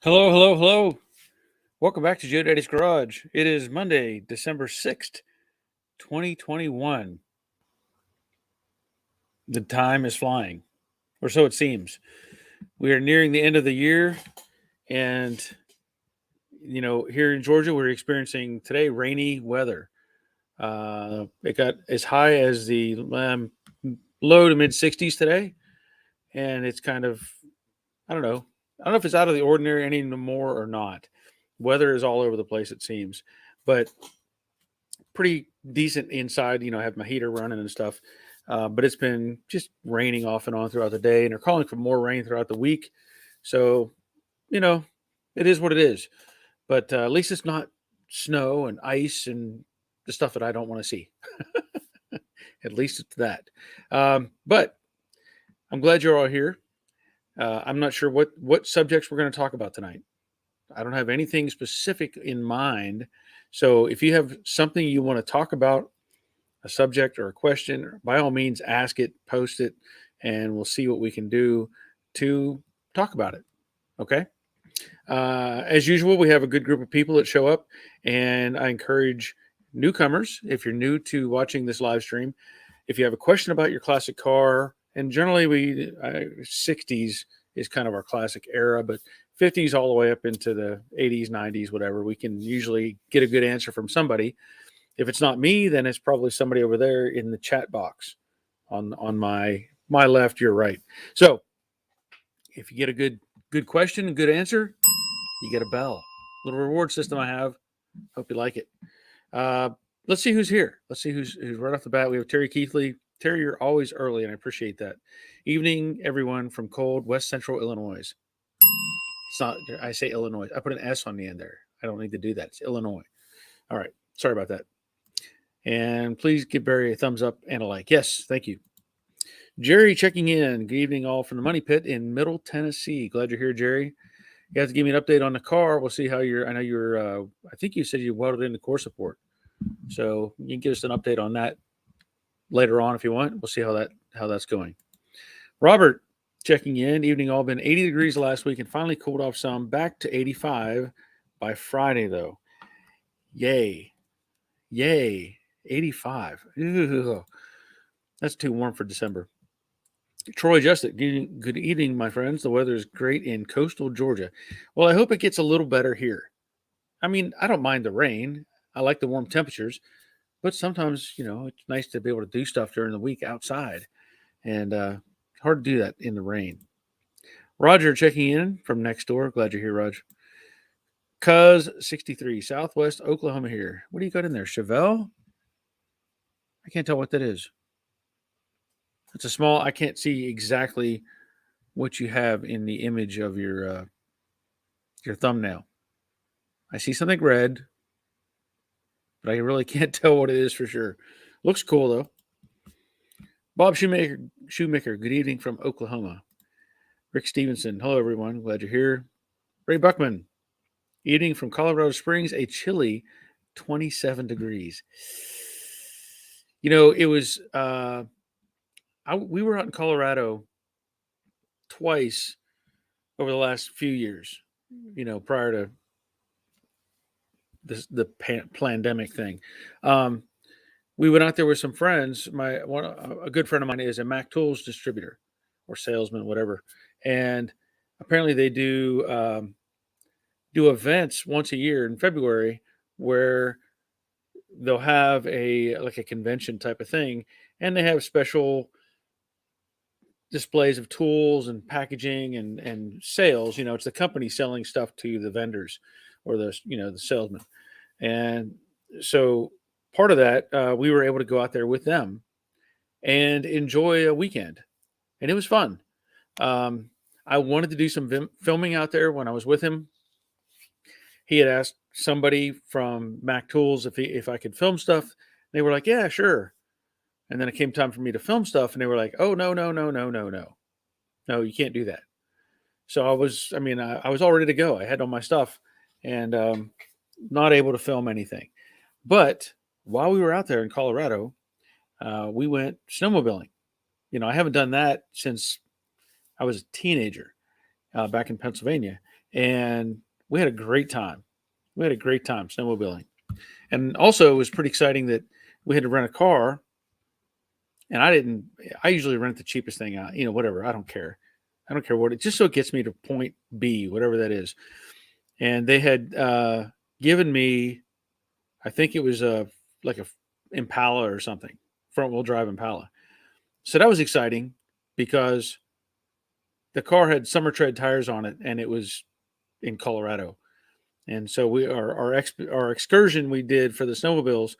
Hello, hello, hello. Welcome back to Joe Daddy's Garage. It is Monday, December 6th, 2021. The time is flying, or so it seems. We are nearing the end of the year, and, here in Georgia, we're experiencing today rainy weather. It got as high as the low to mid 60s today, and it's kind of, I don't know. I don't know if it's out of the ordinary anymore or not. Weather is all over the place, it seems. But pretty decent inside. I have my heater running and stuff. But it's been just raining off and on throughout the day, and they're calling for more rain throughout the week. So, you know, it is what it is. But at least it's not snow and ice and the stuff that I don't want to see. At least it's that. But I'm glad you're all here. I'm not sure what subjects we're going to talk about tonight. I don't have anything specific in mind. So if you have something you want to talk about, a subject or a question, by all means, ask it, post it, and we'll see what we can do to talk about it. Okay. As usual, we have a good group of people that show up, and I encourage newcomers, if you're new to watching this live stream, if you have a question about your classic car, and generally 60s is kind of our classic era, but 50s all the way up into the 80s, 90s, whatever, we can usually get a good answer from somebody. If it's not me, then it's probably somebody over there in the chat box on my left, your right. So if you get a good question, good answer, you get a bell. Little reward system I have. Hope you like it. Let's see who's here. Let's see who's right off the bat. We have Terry Keithley. Terry, you're always early, and I appreciate that. Evening, everyone from cold West Central Illinois. It's not. I say Illinois. I put an S on the end there. I don't need to do that. It's Illinois. All right. Sorry about that. And please give Barry a thumbs up and a like. Yes, thank you. Jerry checking in. Good evening, all from the Money Pit in Middle Tennessee. Glad you're here, Jerry. You have to give me an update on the car. We'll see how you're. I know you're. I think you said you welded into core support, so you can give us an update on that later on if you want. We'll see how that's going. Robert checking in. Evening, all. Been 80 degrees last week and finally cooled off some. Back to 85 by Friday though. Yay, yay. 85. Ugh. That's too warm for December. Troy Justin, good evening, my friends. The weather is great in coastal Georgia. Well, I hope it gets a little better here. I mean, I don't mind the rain. I like the warm temperatures, but sometimes, it's nice to be able to do stuff during the week outside. And hard to do that in the rain. Roger checking in from next door. Glad you're here, Roger. Cuz 63, Southwest Oklahoma here. What do you got in there? Chevelle? I can't tell what that is. It's a small. I can't see exactly what you have in the image of your thumbnail. I see something red, but I really can't tell what it is for sure. Looks cool though. Bob Shoemaker. Good evening from Oklahoma. Rick Stevenson. Hello everyone. Glad you're here. Ray Buckman. Evening from Colorado Springs. A chilly 27 degrees. It was. We were out in Colorado twice over the last few years, prior to the pandemic thing. We went out there with some friends. A good friend of mine is a Mac Tools distributor or salesman, whatever, and apparently they do events once a year in February where they'll have a convention type of thing, and they have special displays of tools and packaging and sales. It's the company selling stuff to the vendors or the salesman. And so part of that, we were able to go out there with them and enjoy a weekend, and it was fun. I wanted to do some filming out there when I was with him. He had asked somebody from Mac Tools if I could film stuff. They were like, yeah, sure. And then it came time for me to film stuff, and they were like, oh, no, no, no, no, no, no. No, you can't do that. So I was all ready to go. I had all my stuff and not able to film anything. But while we were out there in Colorado, we went snowmobiling. I haven't done that since I was a teenager back in Pennsylvania. and we had a great time. We had a great time snowmobiling. And also, it was pretty exciting that we had to rent a car. And I didn't, I usually rent the cheapest thing out, whatever. I don't care. I don't care what it, just so it gets me to point B, whatever that is. And they had given me, I think it was like a Impala or something, front wheel drive Impala. So that was exciting because the car had summer tread tires on it, and it was in Colorado. And so our excursion we did for the snowmobiles,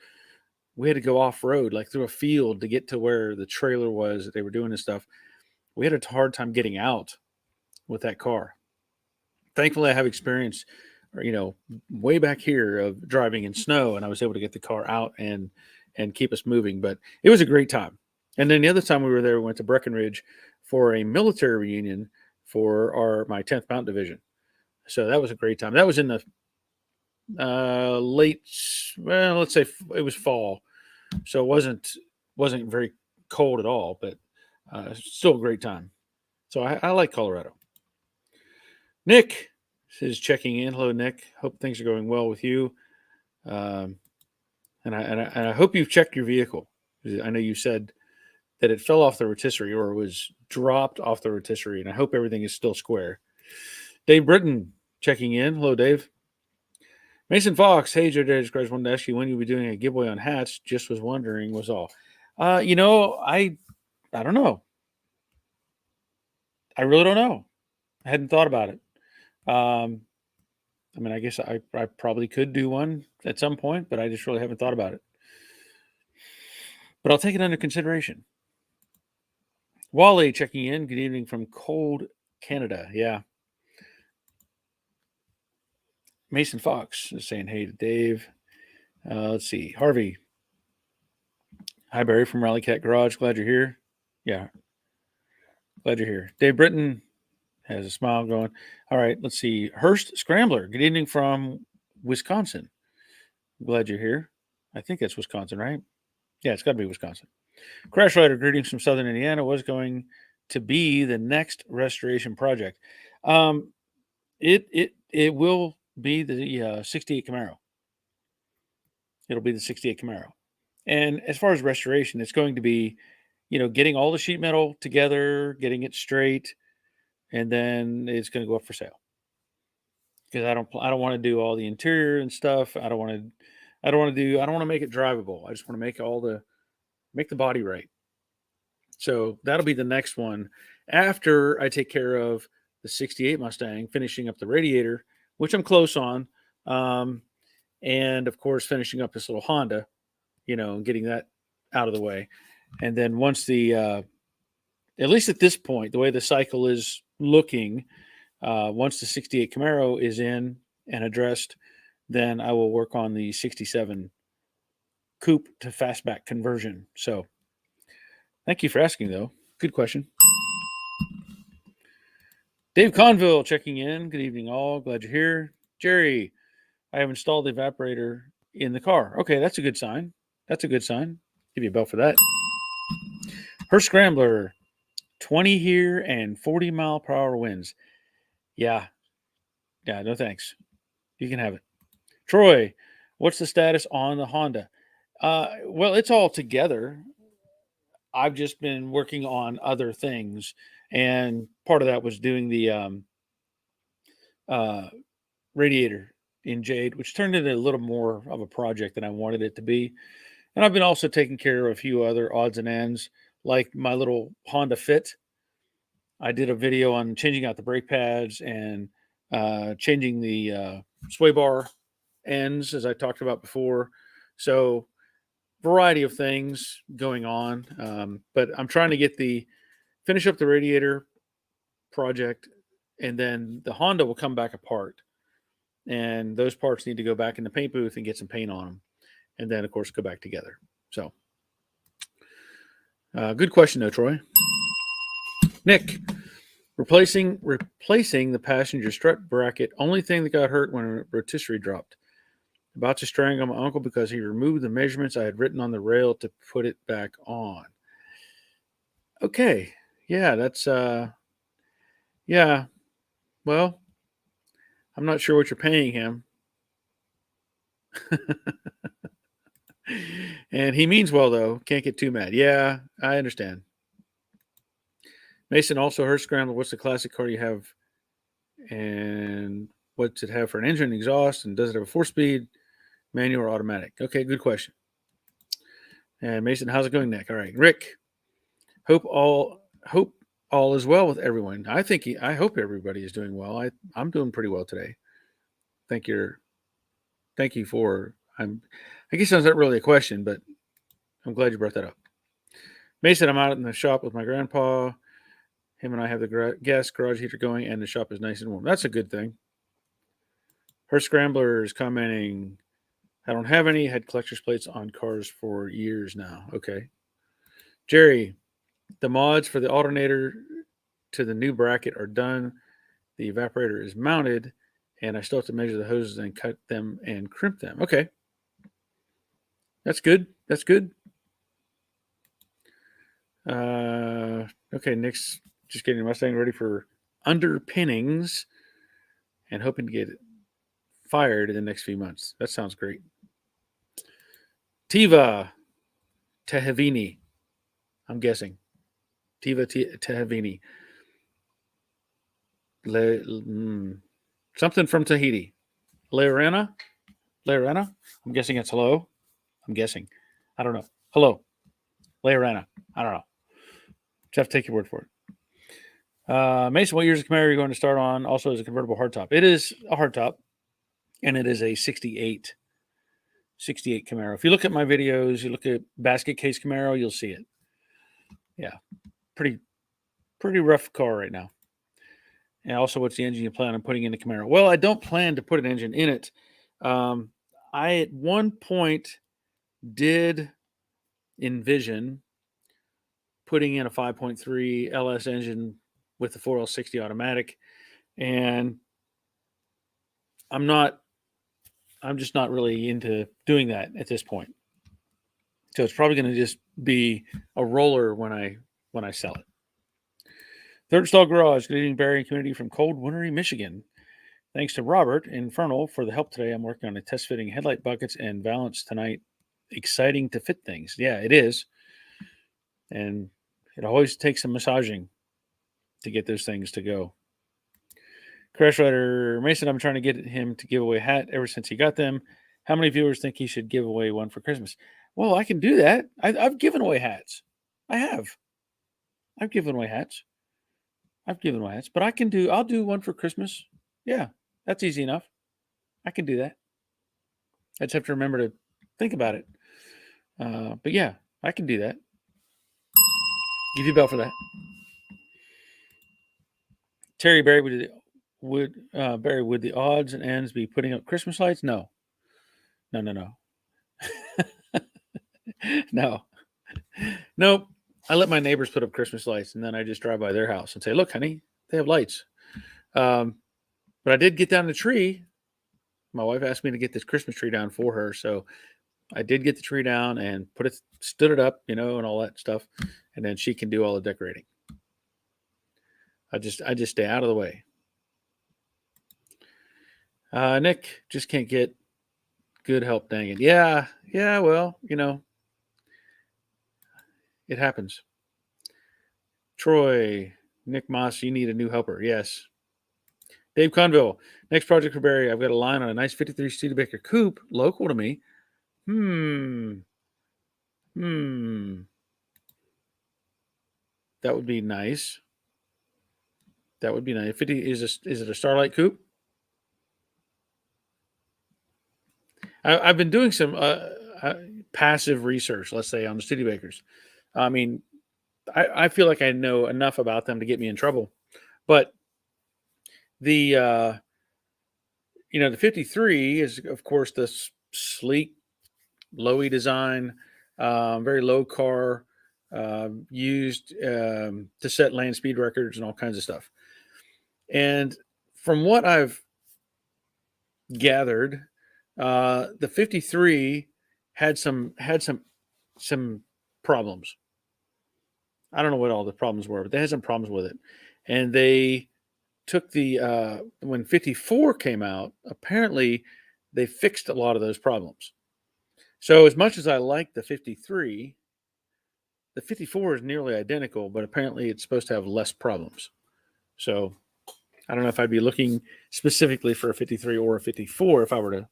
we had to go off road, like through a field, to get to where the trailer was that they were doing this stuff. We had a hard time getting out with that car. Thankfully, I have experience, way back here of driving in snow, and I was able to get the car out and keep us moving. But it was a great time. And then the other time we were there, we went to Breckenridge for a military reunion for my 10th Mountain Division. So that was a great time. That was in the late, well, let's say it was fall, so it wasn't very cold at all, but still a great time. So I like Colorado. Nick is checking in. Hello, Nick. Hope things are going well with you. And I hope you've checked your vehicle. I know you said that it fell off the rotisserie or was dropped off the rotisserie, and I hope everything is still square. Dave Britton checking in. Hello, Dave. Mason Fox. Hey, Joe Davis Crash. Wanted to ask you when you'll be doing a giveaway on hats. Just was wondering, was all. I don't know. I really don't know. I hadn't thought about it. I mean, I guess I probably could do one at some point, but I just really haven't thought about it. But I'll take it under consideration. Wally checking in. Good evening from cold Canada. Yeah. Mason Fox is saying hey to Dave. Let's see. Harvey. Hi, Barry from Rally Cat Garage. Glad you're here. Yeah. Glad you're here. Dave Britton has a smile going. All right. Let's see. Hurst Scrambler. Good evening from Wisconsin. Glad you're here. I think that's Wisconsin, right? Yeah, it's got to be Wisconsin. Crash Rider, greetings from Southern Indiana, was going to be the next restoration project. It will be the 68 Camaro. It'll be the 68 Camaro. And as far as restoration, it's going to be, getting all the sheet metal together, getting it straight, and then it's going to go up for sale. Because I don't want to do all the interior and stuff. I don't want to make it drivable. I just want to make the body right. So that'll be the next one after I take care of the 68 Mustang, finishing up the radiator, which I'm close on. And of course, finishing up this little Honda, and getting that out of the way. And then once at least at this point, the way the cycle is looking, once the 68 Camaro is in and addressed, then I will work on the 67 coupe to fastback conversion. So thank you for asking, though. Good question. Dave Conville checking in. Good evening, all. Glad you're here. Jerry, I have installed the evaporator in the car. Okay, that's a good sign. Give you a bell for that. Her Scrambler, 20 here and 40 mile per hour winds. Yeah, no thanks. You can have it. Troy, what's the status on the Honda? Well, it's all together. I've just been working on other things, and part of that was doing the radiator in jade, which turned into a little more of a project than I wanted it to be. And I've been also taking care of a few other odds and ends, like my little Honda Fit. I did a video on changing out the brake pads and changing the sway bar ends, as I talked about before. So variety of things going on. But I'm trying to finish up the radiator project, and then the Honda will come back apart. And those parts need to go back in the paint booth and get some paint on them. And then, of course, go back together. So, good question, though, Troy. Nick, replacing the passenger strut bracket. Only thing that got hurt when a rotisserie dropped. About to strangle my uncle because he removed the measurements I had written on the rail to put it back on. Okay. Yeah, that's, yeah. Well, I'm not sure what you're paying him. And he means well, though. Can't get too mad. Yeah, I understand. Mason, also her scramble. What's the classic car you have? And what's it have for an engine, exhaust? And does it have a 4-speed, manual, or automatic? Okay, good question. And Mason, how's it going, Nick? All right. Rick, hope all is well with everyone. I hope everybody is doing well. I'm doing pretty well today. Thank you for I guess that's not really a question, but I'm glad you brought that up. Mason, I'm out in the shop with my grandpa. Him and I have the gas garage heater going, and the shop is nice and warm. That's a good thing. Her Scrambler is commenting, I don't have any. Had collector's plates on cars for years now. Okay. Jerry, the mods for the alternator to the new bracket are done. The evaporator is mounted, and I still have to measure the hoses and cut them and crimp them. Okay. That's good. That's good. Okay, Nick's just getting Mustang ready for underpinnings and hoping to get it fired in the next few months. That sounds great. Tiva Tehavini, I'm guessing. Tiva Tehavini. Something from Tahiti. Leorena? I'm guessing it's hello. I'm guessing. I don't know. Hello. Leorena. I don't know. Just have to take your word for it. Mason, what year's Camaro are you going to start on? Also, is a convertible hardtop. It is a hardtop, and it is a 68 Camaro. If you look at my videos, you look at basket case Camaro, you'll see it. Yeah, pretty rough car right now. And also, what's the engine you plan on putting in the Camaro? Well, I don't plan to put an engine in it. I at one point did envision putting in a 5.3 LS engine with the 4L60 automatic, and I'm just not really into doing that at this point. So it's probably going to just be a roller when I sell it. Third Stall Garage, good evening, Barry and community from cold, wintry Michigan. Thanks to Robert Infernal for the help today. I'm working on a test fitting headlight buckets and valance tonight. Exciting to fit things. Yeah, it is. And it always takes some massaging to get those things to go. Crash Rider Mason, I'm trying to get him to give away a hat ever since he got them. How many viewers think he should give away one for Christmas? Well, I can do that. I've given away hats. I have. I've given away hats. But I'll do one for Christmas. Yeah, that's easy enough. I can do that. I just have to remember to think about it. But yeah, I can do that. Give you a bell for that. Terry Barry, would the odds and ends be putting up Christmas lights? No. No. No. Nope. I let my neighbors put up Christmas lights, and then I just drive by their house and say, "Look, honey, they have lights." But I did get down the tree. My wife asked me to get this Christmas tree down for her, so I did get the tree down and stood it up, and all that stuff, and then she can do all the decorating. I just stay out of the way. Nick just can't get good help. Dang it. Yeah. Well, it happens. Troy, Nick Moss, you need a new helper. Yes. Dave Conville, next project for Barry. I've got a line on a nice 53 Studebaker coupe local to me. That would be nice. 50 is it a Starlight coupe? I've been doing some passive research, let's say, on the Studebakers. I mean, I feel like I know enough about them to get me in trouble, but the 53 is, of course, the sleek, lowy design, very low car, used to set land speed records and all kinds of stuff. And from what I've gathered, the 53 had some problems. I don't know what all the problems were, but they had some problems with it, and they took the when 54 came out, apparently they fixed a lot of those problems. So as much as I like the 53, the 54 is nearly identical, but apparently it's supposed to have less problems. So I don't know if I'd be looking specifically for a 53 or a 54 if I were to,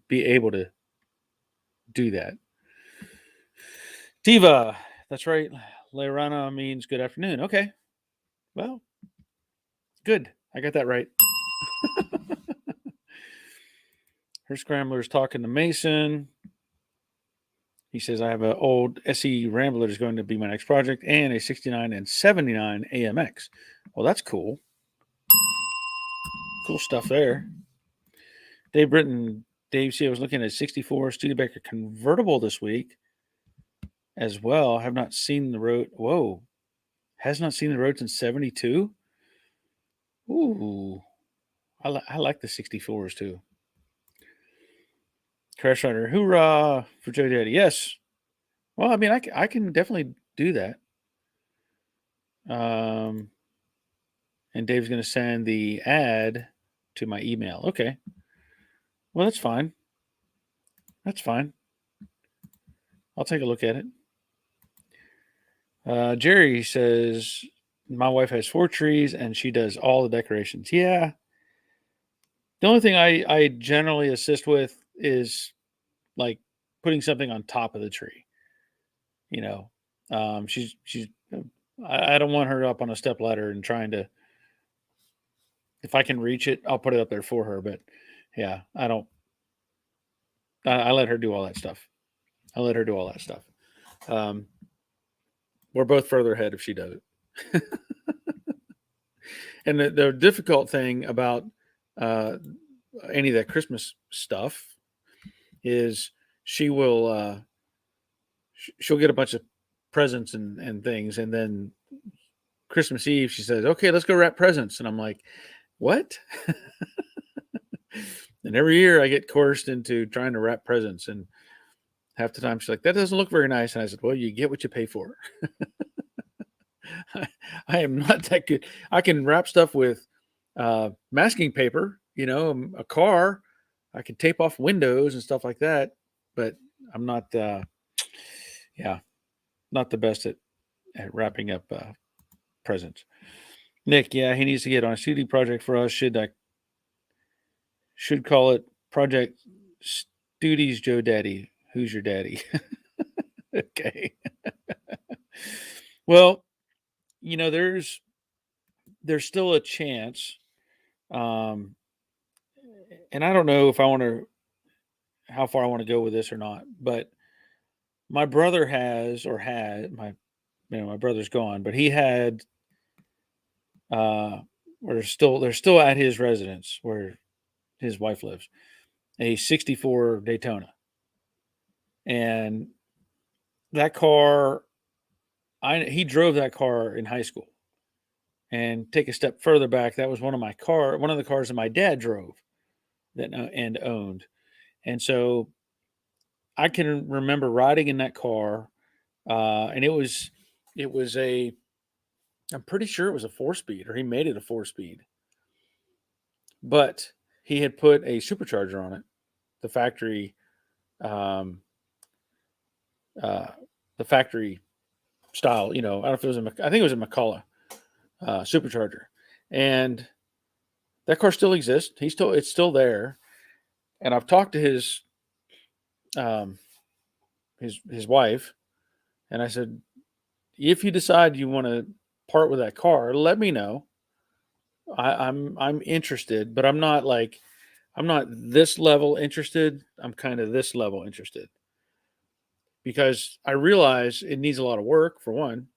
be able to do that. Diva, that's right. Leirana means good afternoon. Okay. Well, good. I got that right. Her scrambler's talking to Mason. He says, I have an old SE Rambler is going to be my next project and a 69 and 79 AMX. Well, that's cool. Cool stuff there. Dave Britton, Dave, see, I was looking at a 64 Studebaker convertible this week as well. I have not seen the road. Whoa. Has not seen the road since 72? Ooh. I like the 64s too. Crash Rider, hoorah for Joe Daddy. Yes. Well, I mean, I can definitely do that. And Dave's going to send the ad to my email. Okay. Well, that's fine. That's fine. I'll take a look at it. Jerry says, my wife has 4 trees and she does all the decorations. Yeah. The only thing I generally assist with is like putting something on top of the tree. She's I don't want her up on a step ladder and trying to, if I can reach it, I'll put it up there for her. But yeah, I let her do all that stuff. We're both further ahead if she does it. And the difficult thing about any of that Christmas stuff is she'll get a bunch of presents and things, and then Christmas Eve she says, okay, let's go wrap presents, and I'm like, what? And every year I get coerced into trying to wrap presents, and half the time she's like, that doesn't look very nice, and I said, well, you get what you pay for. I am not that good. I can wrap stuff with masking paper, a car. I can tape off windows and stuff like that, but I'm not not the best at wrapping up presents. Nick, yeah, he needs to get on a CD project for us. Should call it Project Studies Joe Daddy. Who's your daddy? Okay. Well, there's still a chance. And I don't know if how far I want to go with this or not, but my brother my brother's gone, but he had, they're still at his residence where his wife lives, a 64 Daytona. And that car, he drove that car in high school. And take a step further back, that was one of the cars that my dad drove and owned. And so I can remember riding in that car, and I'm pretty sure it was a 4-speed, or he made it a 4-speed. But he had put a supercharger on it, the factory style. I don't know if it was I think it was a McCullough supercharger, and that car still exists. It's still there, and I've talked to his wife, and I said, if you decide you want to part with that car, let me know. I'm interested, but I'm not this level interested. I'm kind of this level interested, because I realize it needs a lot of work, for one,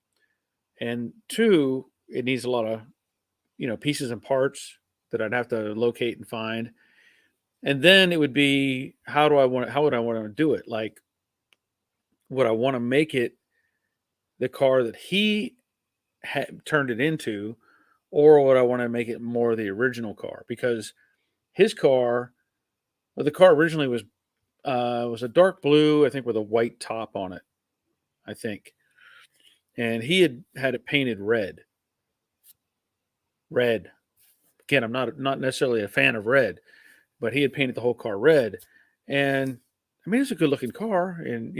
and two, it needs a lot of pieces and parts that I'd have to locate and find. And then it would be, how would I want to do it? Like, would I want to make it the car that he had turned it into, or would I want to make it more the original car? Because his car, the car originally was a dark blue, I think, with a white top on it, I think. And he had it painted red. red. Again, I'm not necessarily a fan of red, but he had painted the whole car red. And I mean, it's a good looking car. And,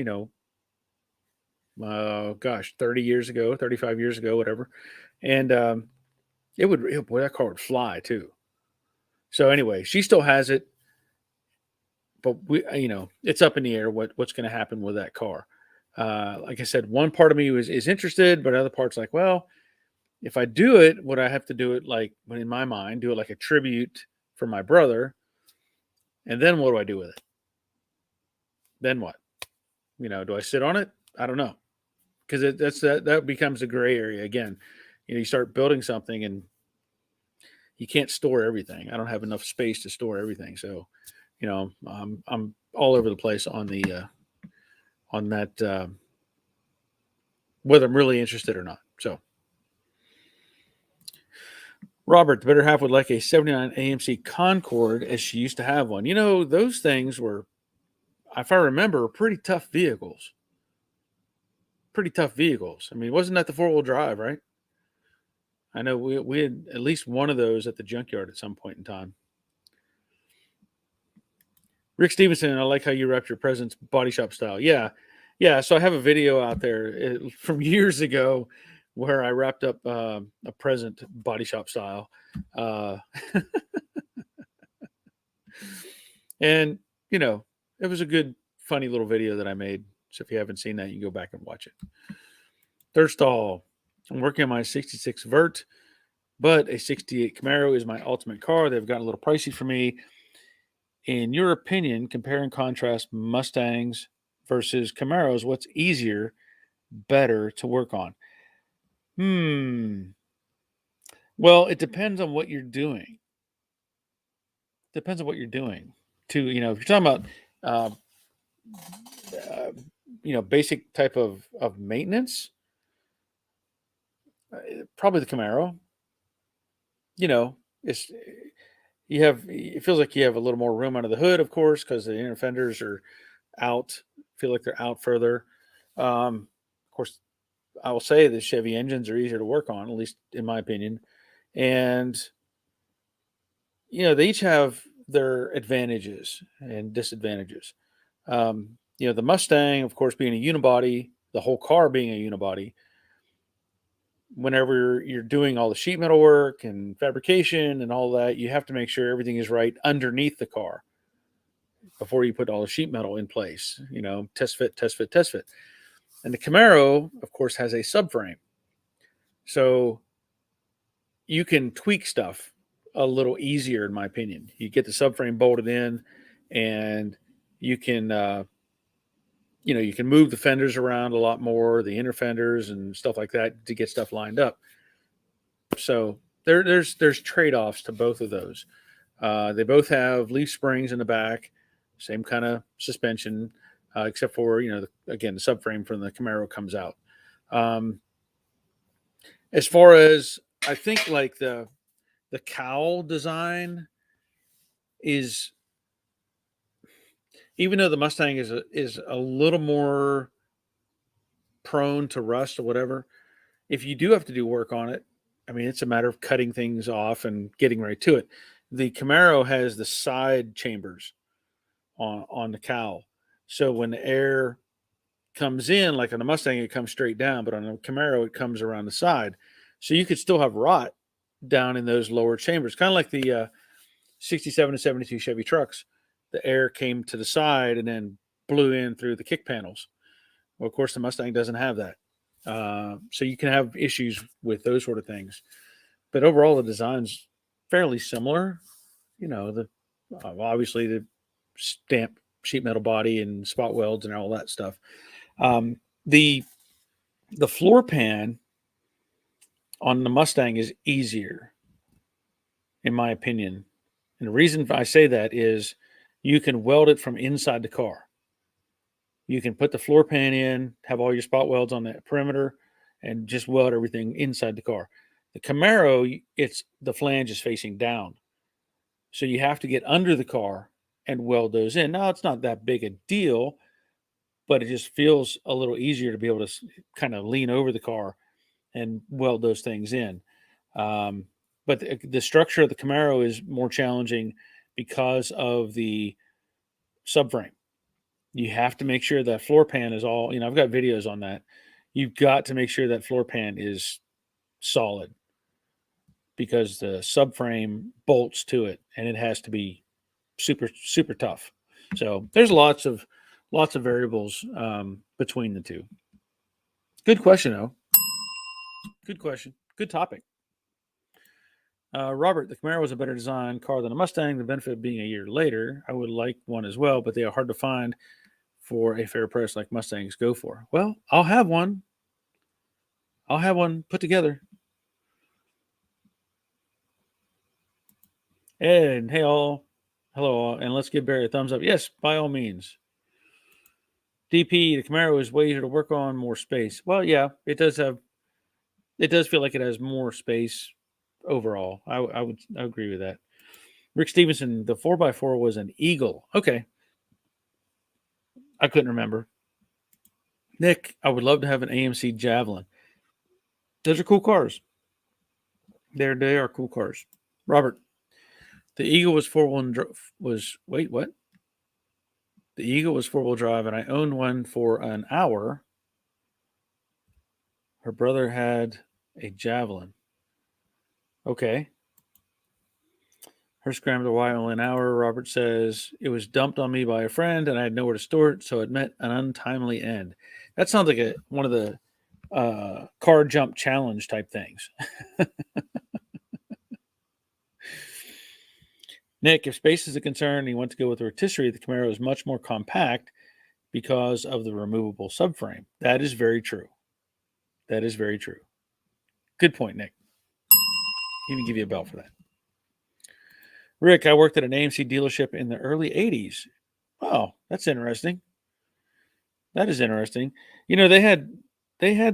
30 years ago, 35 years ago, whatever. And boy, that car would fly too. So anyway, she still has it, but it's up in the air what's going to happen with that car. Like I said, one part of me is interested, but other parts like, well, if I do it, would I have to do it like, in my mind, do it like a tribute for my brother? And then what do I do with it? Then what? Do I sit on it? I don't know, because that becomes a gray area again. You start building something and you can't store everything. I don't have enough space to store everything, so I'm all over the place on the on that whether I'm really interested or not. So Robert, the better half would like a 79 AMC Concorde as she used to have one. Those things were, if I remember, pretty tough vehicles. Pretty tough vehicles. I mean, wasn't that the 4-wheel drive, right? I know we had at least one of those at the junkyard at some point in time. Rick Stevenson, I like how you wrapped your presents body shop style. Yeah. So I have a video out there from years ago where I wrapped up a present body shop style. And, it was a good, funny little video that I made. So if you haven't seen that, you can go back and watch it. Third stall. I'm working on my 66 Vert, but a 68 Camaro is my ultimate car. They've gotten a little pricey for me. In your opinion, compare and contrast Mustangs versus Camaros. What's easier, better to work on? Well, it depends on what you're doing. Depends on what you're doing. If you're talking about, basic type of maintenance, probably the Camaro. It feels like you have a little more room under the hood, of course, because the inner fenders are out, feel like they're out further. Of course, I will say the Chevy engines are easier to work on, at least in my opinion. And, they each have their advantages and disadvantages. The Mustang, of course, being a unibody, the whole car being a unibody, whenever you're doing all the sheet metal work and fabrication and all that, you have to make sure everything is right underneath the car before you put all the sheet metal in place, test fit. And the Camaro, of course, has a subframe. So you can tweak stuff a little easier, in my opinion. You get the subframe bolted in and you can, you can move the fenders around a lot more, the inner fenders and stuff like that to get stuff lined up. So there's trade-offs to both of those. They both have leaf springs in the back, same kind of suspension, except for, again, the subframe from the Camaro comes out. As far as, I think, like the cowl design is, even though the Mustang is a little more prone to rust or whatever, if you do have to do work on it, I mean, it's a matter of cutting things off and getting right to it. The Camaro has the side chambers on the cowl. So when the air comes in, like on the Mustang, it comes straight down, but on the Camaro, it comes around the side. So you could still have rot down in those lower chambers, kind of like the 67 and 72 Chevy trucks. The air came to the side and then blew in through the kick panels. Well, of course, the Mustang doesn't have that. So you can have issues with those sort of things. But overall, the design's fairly similar. Obviously the stamp sheet metal body and spot welds and all that stuff. The floor pan on the Mustang is easier, in my opinion. And the reason I say that is you can weld it from inside the car. You can put the floor pan in, have all your spot welds on the perimeter, and just weld everything inside the car. The Camaro, the flange is facing down. So you have to get under the car and weld those in. Now, it's not that big a deal, but it just feels a little easier to be able to kind of lean over the car and weld those things in. But but the structure of the Camaro is more challenging because of the subframe. You have to make sure that floor pan is all, I've got videos on that. You've got to make sure that floor pan is solid because the subframe bolts to it and it has to be super, super tough. So there's lots of variables between the two. Good question, though. Good question. Good topic. Robert, the Camaro was a better design car than a Mustang. The benefit of being a year later, I would like one as well, but they are hard to find for a fair price like Mustangs go for. Well, I'll have one. I'll have one put together. And hey, all. Hello, all. And let's give Barry a thumbs up. Yes, by all means. DP, the Camaro is way easier to work on, more space. Well, yeah, it does feel like it has more space overall. I would agree with that. Rick Stevenson, the 4x4 was an Eagle. Okay. I couldn't remember. Nick, I would love to have an AMC Javelin. Those are cool cars. They are cool cars. Robert, the Eagle was wait, what? The Eagle was 4-wheel drive, and I owned one for an hour. Her brother had a Javelin. Okay. Her scrambled why only an hour. Robert says it was dumped on me by a friend, and I had nowhere to store it, so it meant an untimely end. That sounds like one of the car jump challenge type things. Nick, if space is a concern and you want to go with the rotisserie, the Camaro is much more compact because of the removable subframe. That is very true. That is very true. Good point, Nick. Even give you a bell for that. Rick, I worked at an AMC dealership in the early 80s. Oh, that's interesting. That is interesting. They had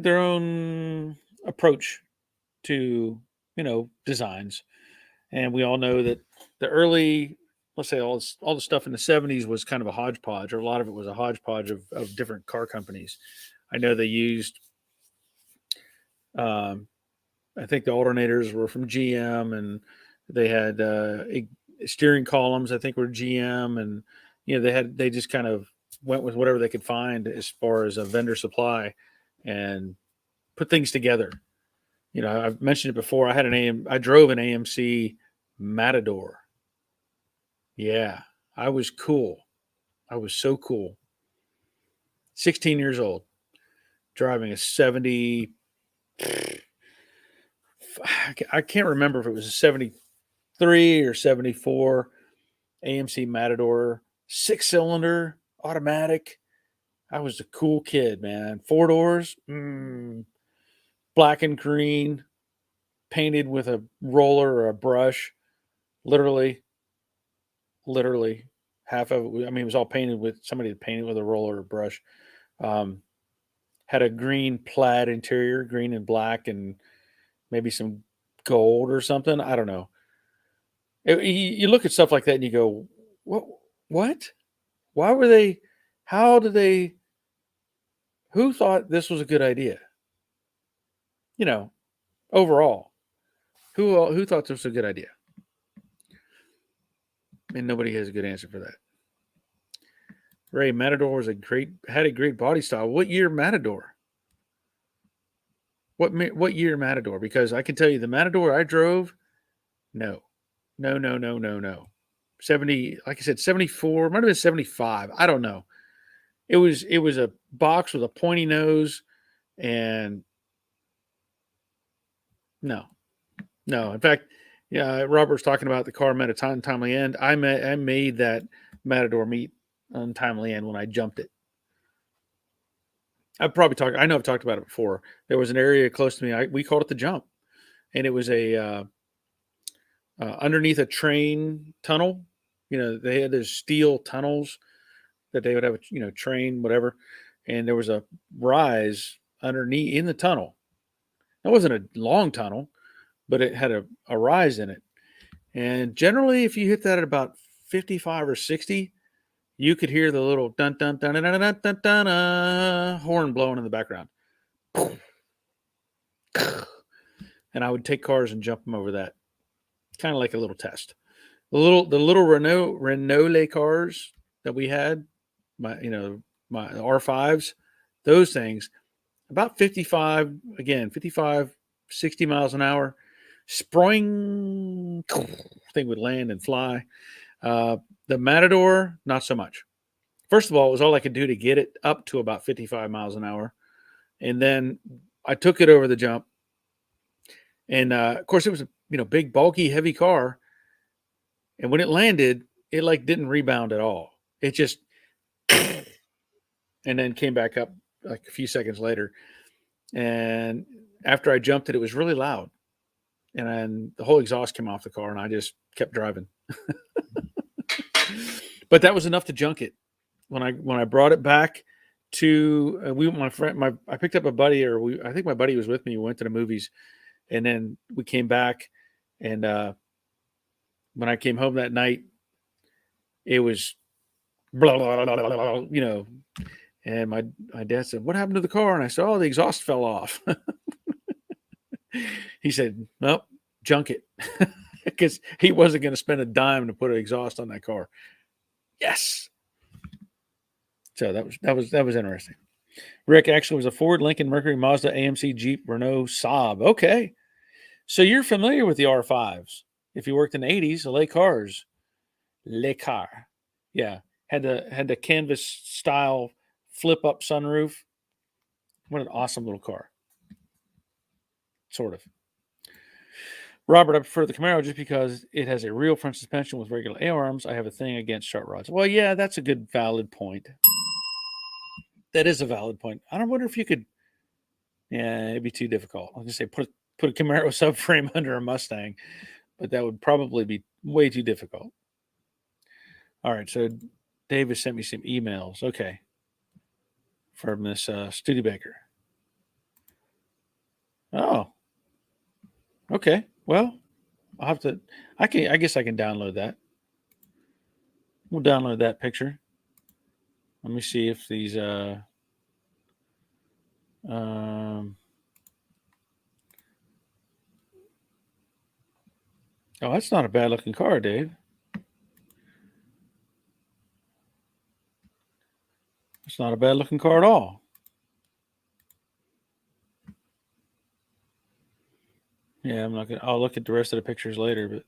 their own approach to, designs. And we all know that the early, let's say all the stuff in the 70s was kind of a hodgepodge, or a lot of it was a hodgepodge of different car companies. I know they used, I think the alternators were from GM, and they had steering columns, I think, were GM, and they just kind of went with whatever they could find as far as a vendor supply and put things together. I've mentioned it before. I drove an AMC Matador. Yeah, I was cool. I was so cool. 16 years old, driving a 70. I can't remember if it was a 73 or 74 AMC Matador, 6-cylinder, automatic. I was a cool kid, man. 4 doors, black and green, painted with a roller or a brush. Literally half of it. It was all painted with somebody that painted with a roller or brush. Had a green plaid interior, green and black, and maybe some gold or something. I don't know. You look at stuff like that and you go, what? Why were they, who thought this was a good idea? Overall, who thought this was a good idea? And nobody has a good answer for that. Ray, Matador had a great body style. What year Matador? What year Matador? Because I can tell you the Matador I drove, no. 70, like I said, 74, might have been 75. I don't know. It was a box with a pointy nose, and no. In fact, yeah, Robert's talking about the car met a untimely end. I made that Matador meet untimely end when I jumped it. I know I've talked about it before. There was an area close to me. We called it the jump, and it was a underneath a train tunnel. They had those steel tunnels that they would have a train, whatever, and there was a rise underneath in the tunnel. It wasn't a long tunnel, but it had a rise in it. And generally, if you hit that at about 55 or 60, you could hear the little dun dun dun dun dun dun dun, dun horn blowing in the background. And I would take cars and jump them over that. kind of like a little test. The little Renault cars that we had, my R5s, those things, about 55, again, 55, 60 miles an hour, sproing, thing would land and fly. The Matador, not so much. First of all, it was all I could do to get it up to about 55 miles an hour. And then I took it over the jump. And of course, it was a big, bulky, heavy car. And when it landed, it like didn't rebound at all. It just, and then came back up like a few seconds later. And after I jumped it, it was really loud. And then the whole exhaust came off the car, and I just kept driving. But that was enough to junk it. When I brought it back to I picked up a buddy, I think my buddy was with me. We went to the movies, and then we came back, and when I came home that night, it was blah, blah, blah, blah, blah, blah, and my dad said, "What happened to the car?" And I said, "Oh, the exhaust fell off." He said, "Well, junk it," because he wasn't going to spend a dime to put an exhaust on that car. Yes. So that was interesting. Rick actually was a Ford, Lincoln, Mercury, Mazda, AMC, Jeep, Renault, Saab. Okay. So you're familiar with the R5s. If you worked in the 80s, the Les Cars. Les Cars. Yeah. Had the canvas style flip up sunroof. What an awesome little car. Sort of. Robert, I prefer the Camaro just because it has a real front suspension with regular A-arms. I have a thing against short rods. Well, yeah, that's a good, valid point. That is a valid point. I don't wonder if you could. Yeah, it'd be too difficult. I'll just say put a Camaro subframe under a Mustang, but that would probably be way too difficult. All right, so Dave has sent me some emails. Okay, from this Studebaker. Oh, okay. Well, I'll have to. I guess I can download that. We'll download that picture. Let me see if these. Oh, that's not a bad looking car, Dave. It's not a bad looking car at all. Yeah, I'm not gonna. I'll look at the rest of the pictures later, but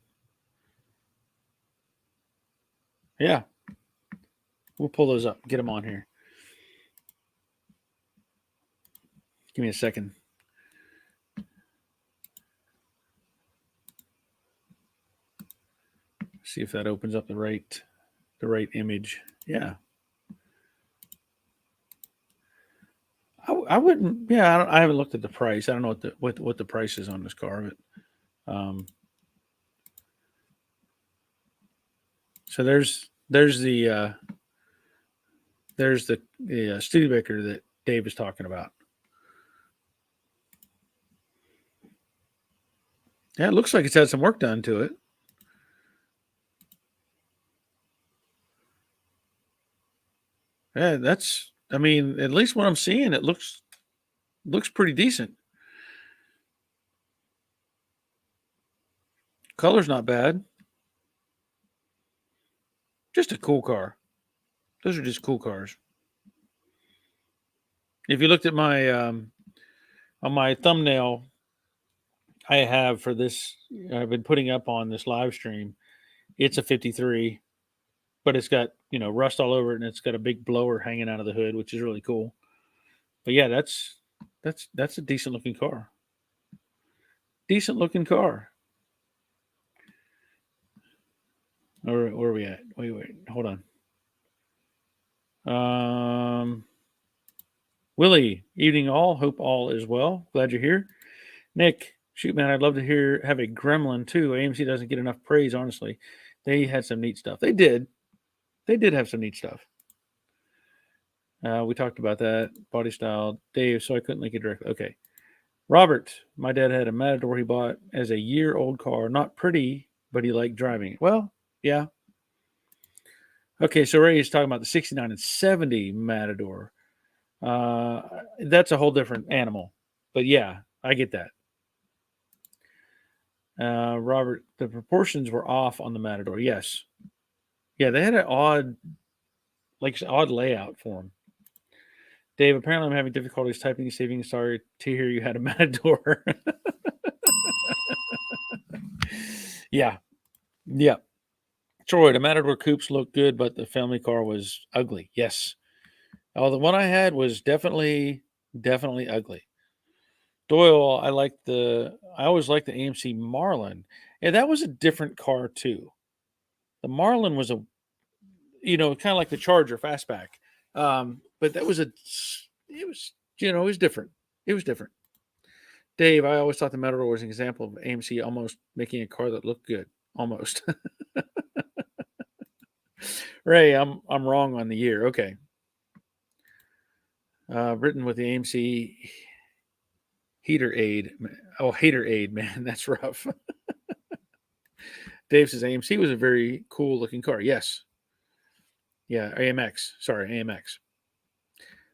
yeah, we'll pull those up. Get them on here. Give me a second. See if that opens up the right image. Yeah. I wouldn't. Yeah, I haven't looked at the price. I don't know what the price is on this car, but so there's the Studebaker that Dave is talking about. Yeah, it looks like it's had some work done to it. Yeah, that's. I mean, at least what I'm seeing, it looks pretty decent. Color's not bad. Just a cool car. Those are just cool cars. If you looked at my on my thumbnail, I have for this, I've been putting up on this live stream. It's a 53, but it's got rust all over it, and it's got a big blower hanging out of the hood, which is really cool. But yeah, that's a decent looking car. Decent looking car. Where are we at? Wait, hold on. Willie, evening all. Hope all is well. Glad you're here. Nick, shoot man, I'd love to have a Gremlin too. AMC doesn't get enough praise, honestly. They had some neat stuff. They did have some neat stuff. We talked about that. Body style. Dave, so I couldn't link it directly. Okay. Robert, my dad had a Matador he bought as a year-old car. Not pretty, but he liked driving it. Well, yeah. Okay, so Ray is talking about the 69 and 70 Matador. That's a whole different animal. But yeah, I get that. Robert, the proportions were off on the Matador. Yes. Yeah, they had an odd layout for them. Dave, apparently I'm having difficulties typing and saving. Sorry to hear you had a Matador. Yeah. Yeah. Troy, the Matador coupes looked good, but the family car was ugly. Yes. Oh, the one I had was definitely ugly. Doyle, I always liked the AMC Marlin. Yeah, that was a different car too. The Marlin was kind of like the Charger fastback. But it was it was different. It was different. Dave, I always thought the Matador was an example of AMC almost making a car that looked good. Almost. Ray, I'm wrong on the year. Okay. Written with the AMC heater aid. Oh, hater aid, man. That's rough. Dave says AMC was a very cool looking car. Yes. Yeah, AMX. Sorry, AMX.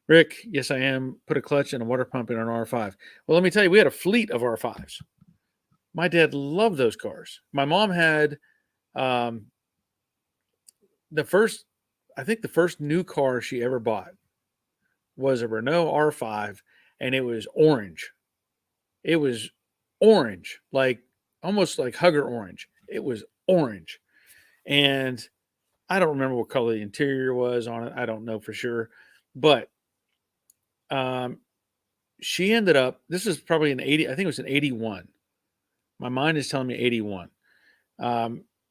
Rick, yes, I am. Put a clutch and a water pump in an R5. Well, let me tell you, we had a fleet of R5s. My dad loved those cars. My mom had um, the first, I think the first new car she ever bought was a Renault R5, and it was orange. It was orange, like almost like Hugger orange. It was orange. And I don't remember what color the interior was on it. I don't know for sure. But um, she ended up, this is probably an 80, I think it was an 81. My mind is telling me 81.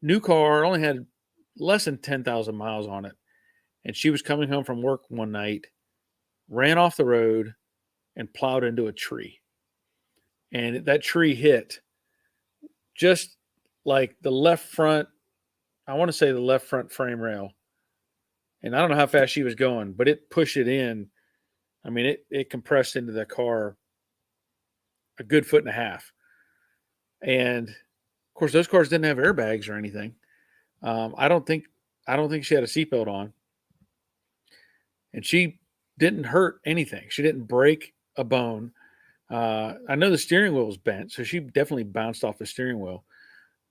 New car, only had less than 10,000 miles on it. And she was coming home from work one night, ran off the road, and plowed into a tree. And that tree hit just like the left front, I want to say the left front frame rail. And I don't know how fast she was going, but it pushed it in. I mean, it compressed into the car a good foot and a half. And of course, those cars didn't have airbags or anything. I don't think she had a seatbelt on, and she didn't hurt anything. She didn't break a bone. I know the steering wheel was bent, so she definitely bounced off the steering wheel.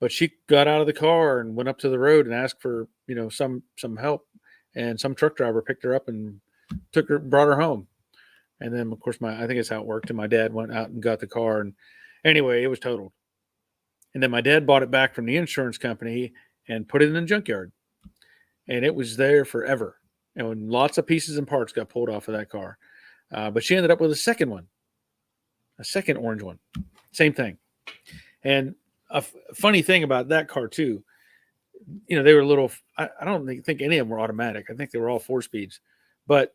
But she got out of the car and went up to the road and asked for some help, and some truck driver picked her up and brought her home. And then of course I think it's how it worked. And my dad went out and got the car, and anyway, it was totaled. And then my dad bought it back from the insurance company and put it in the junkyard, and it was there forever. And when lots of pieces and parts got pulled off of that car, but she ended up with a second orange one, same thing. And a funny thing about that car too, they were little. I don't think any of them were automatic. I think they were all 4-speeds, but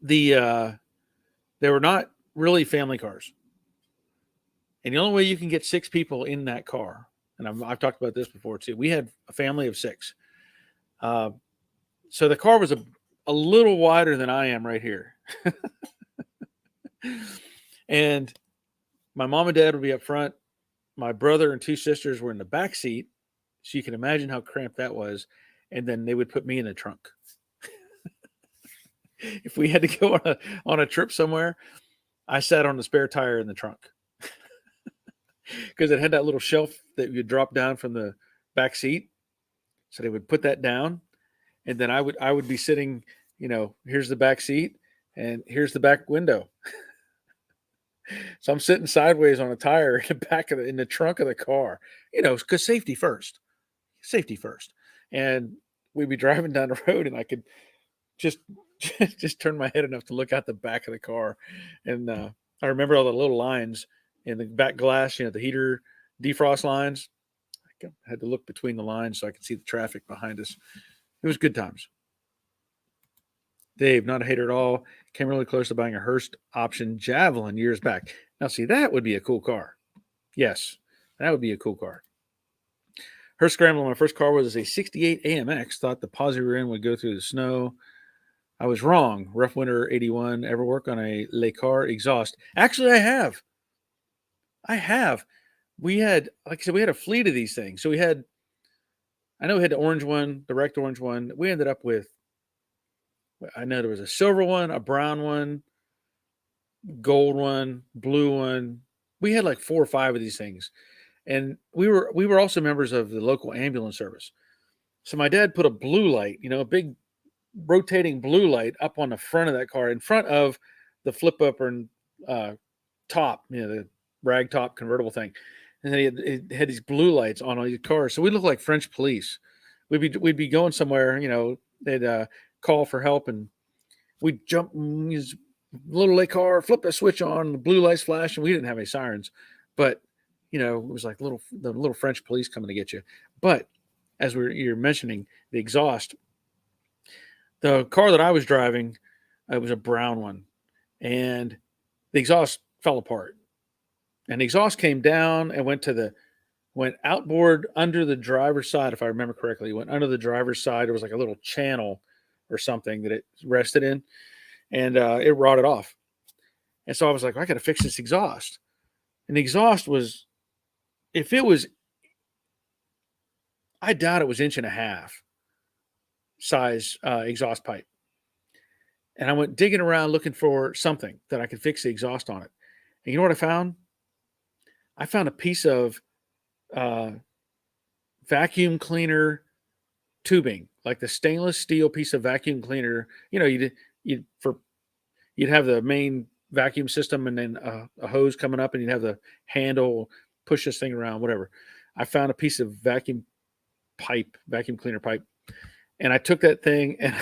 they were not really family cars. And the only way you can get 6 people in that car, and I've talked about this before too. We had a family of 6. So the car was a little wider than I am right here. And my mom and dad would be up front. My brother and 2 sisters were in the back seat. So you can imagine how cramped that was. And then they would put me in the trunk. If we had to go on a trip somewhere, I sat on the spare tire in the trunk. Because it had that little shelf that you drop down from the back seat. So they would put that down. And then I would be sitting, here's the back seat and here's the back window. So I'm sitting sideways on a tire in the back in the trunk of the car, because safety first. And we'd be driving down the road, and I could just turn my head enough to look out the back of the car. And I remember all the little lines in the back glass, the heater defrost lines. I had to look between the lines so I could see the traffic behind us. It was good times. Dave, not a hater at all. Came really close to buying a Hearst option Javelin years back. Now, see, that would be a cool car. Yes, that would be a cool car. Hearst Scramble, my first car was a 68 AMX. Thought the posi rear end would go through the snow. I was wrong. Rough Winter 81. Ever work on a Le Car exhaust? Actually, I have. We had, like I said, we had a fleet of these things. So we had the orange one, direct orange one. We ended up with, I know there was a silver one, a brown one, gold one, blue one. We had like 4 or 5 of these things. And we were also members of the local ambulance service. So my dad put a blue light, a big rotating blue light up on the front of that car, in front of the flip up and top, the rag top convertible thing. And then it had these blue lights on all these cars. So we looked like French police. We'd be going somewhere, they'd call for help, and we'd jump in his little late car, flip the switch on, the blue lights flash, and we didn't have any sirens. But, it was like the little French police coming to get you. But as you're mentioning the exhaust, the car that I was driving, it was a brown one, and the exhaust fell apart. And the exhaust came down and went outboard under the driver's side, if I remember correctly. It went under the driver's side. There was like a little channel or something that it rested in, and it rotted off. And so I was like, I got to fix this exhaust. And the exhaust was, I doubt it was 1.5 inch size exhaust pipe. And I went digging around looking for something that I could fix the exhaust on it. And you know what I found? I found a piece of vacuum cleaner tubing, like the stainless steel piece of vacuum cleaner. You'd have the main vacuum system, and then a hose coming up, and you'd have the handle push this thing around, whatever. I found a piece of vacuum cleaner pipe, and I took that thing, and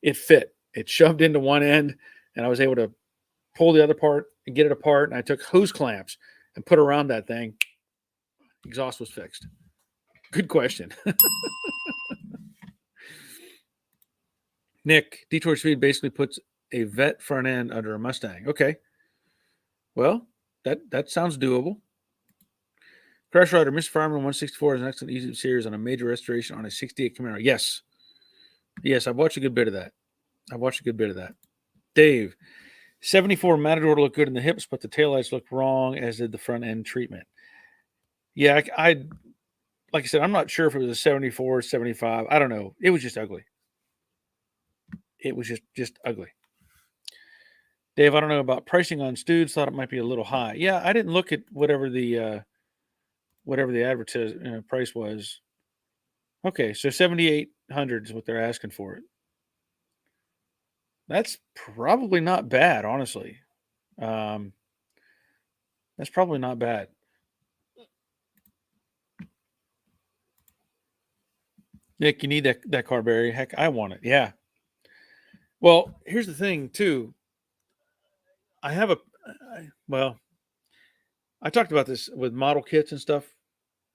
it fit. It shoved into one end, and I was able to pull the other part and get it apart. And I took hose clamps and put around that thing. Exhaust was fixed. Good question. Nick, Detroit Speed basically puts a vet front end under a Mustang. Okay. Well, that sounds doable. Crash Rider, Mr. Farmer 164 is an excellent YouTube series on a major restoration on a 68 Camaro. Yes. Yes, I've watched a good bit of that. Dave, 74 Matador looked good in the hips, but the taillights looked wrong, as did the front end treatment. Yeah, I like I said, I'm not sure if it was a 74, 75. I don't know. It was just ugly. It was just ugly. Dave, I don't know about pricing on Studs. Thought it might be a little high. Yeah, I didn't look at whatever the advertised price was. Okay, so 7,800 is what they're asking for it. That's probably not bad, honestly. That's probably not bad. Nick, you need that car, Barry. Heck, I want it. Yeah. Well, here's the thing, too. I talked about this with model kits and stuff,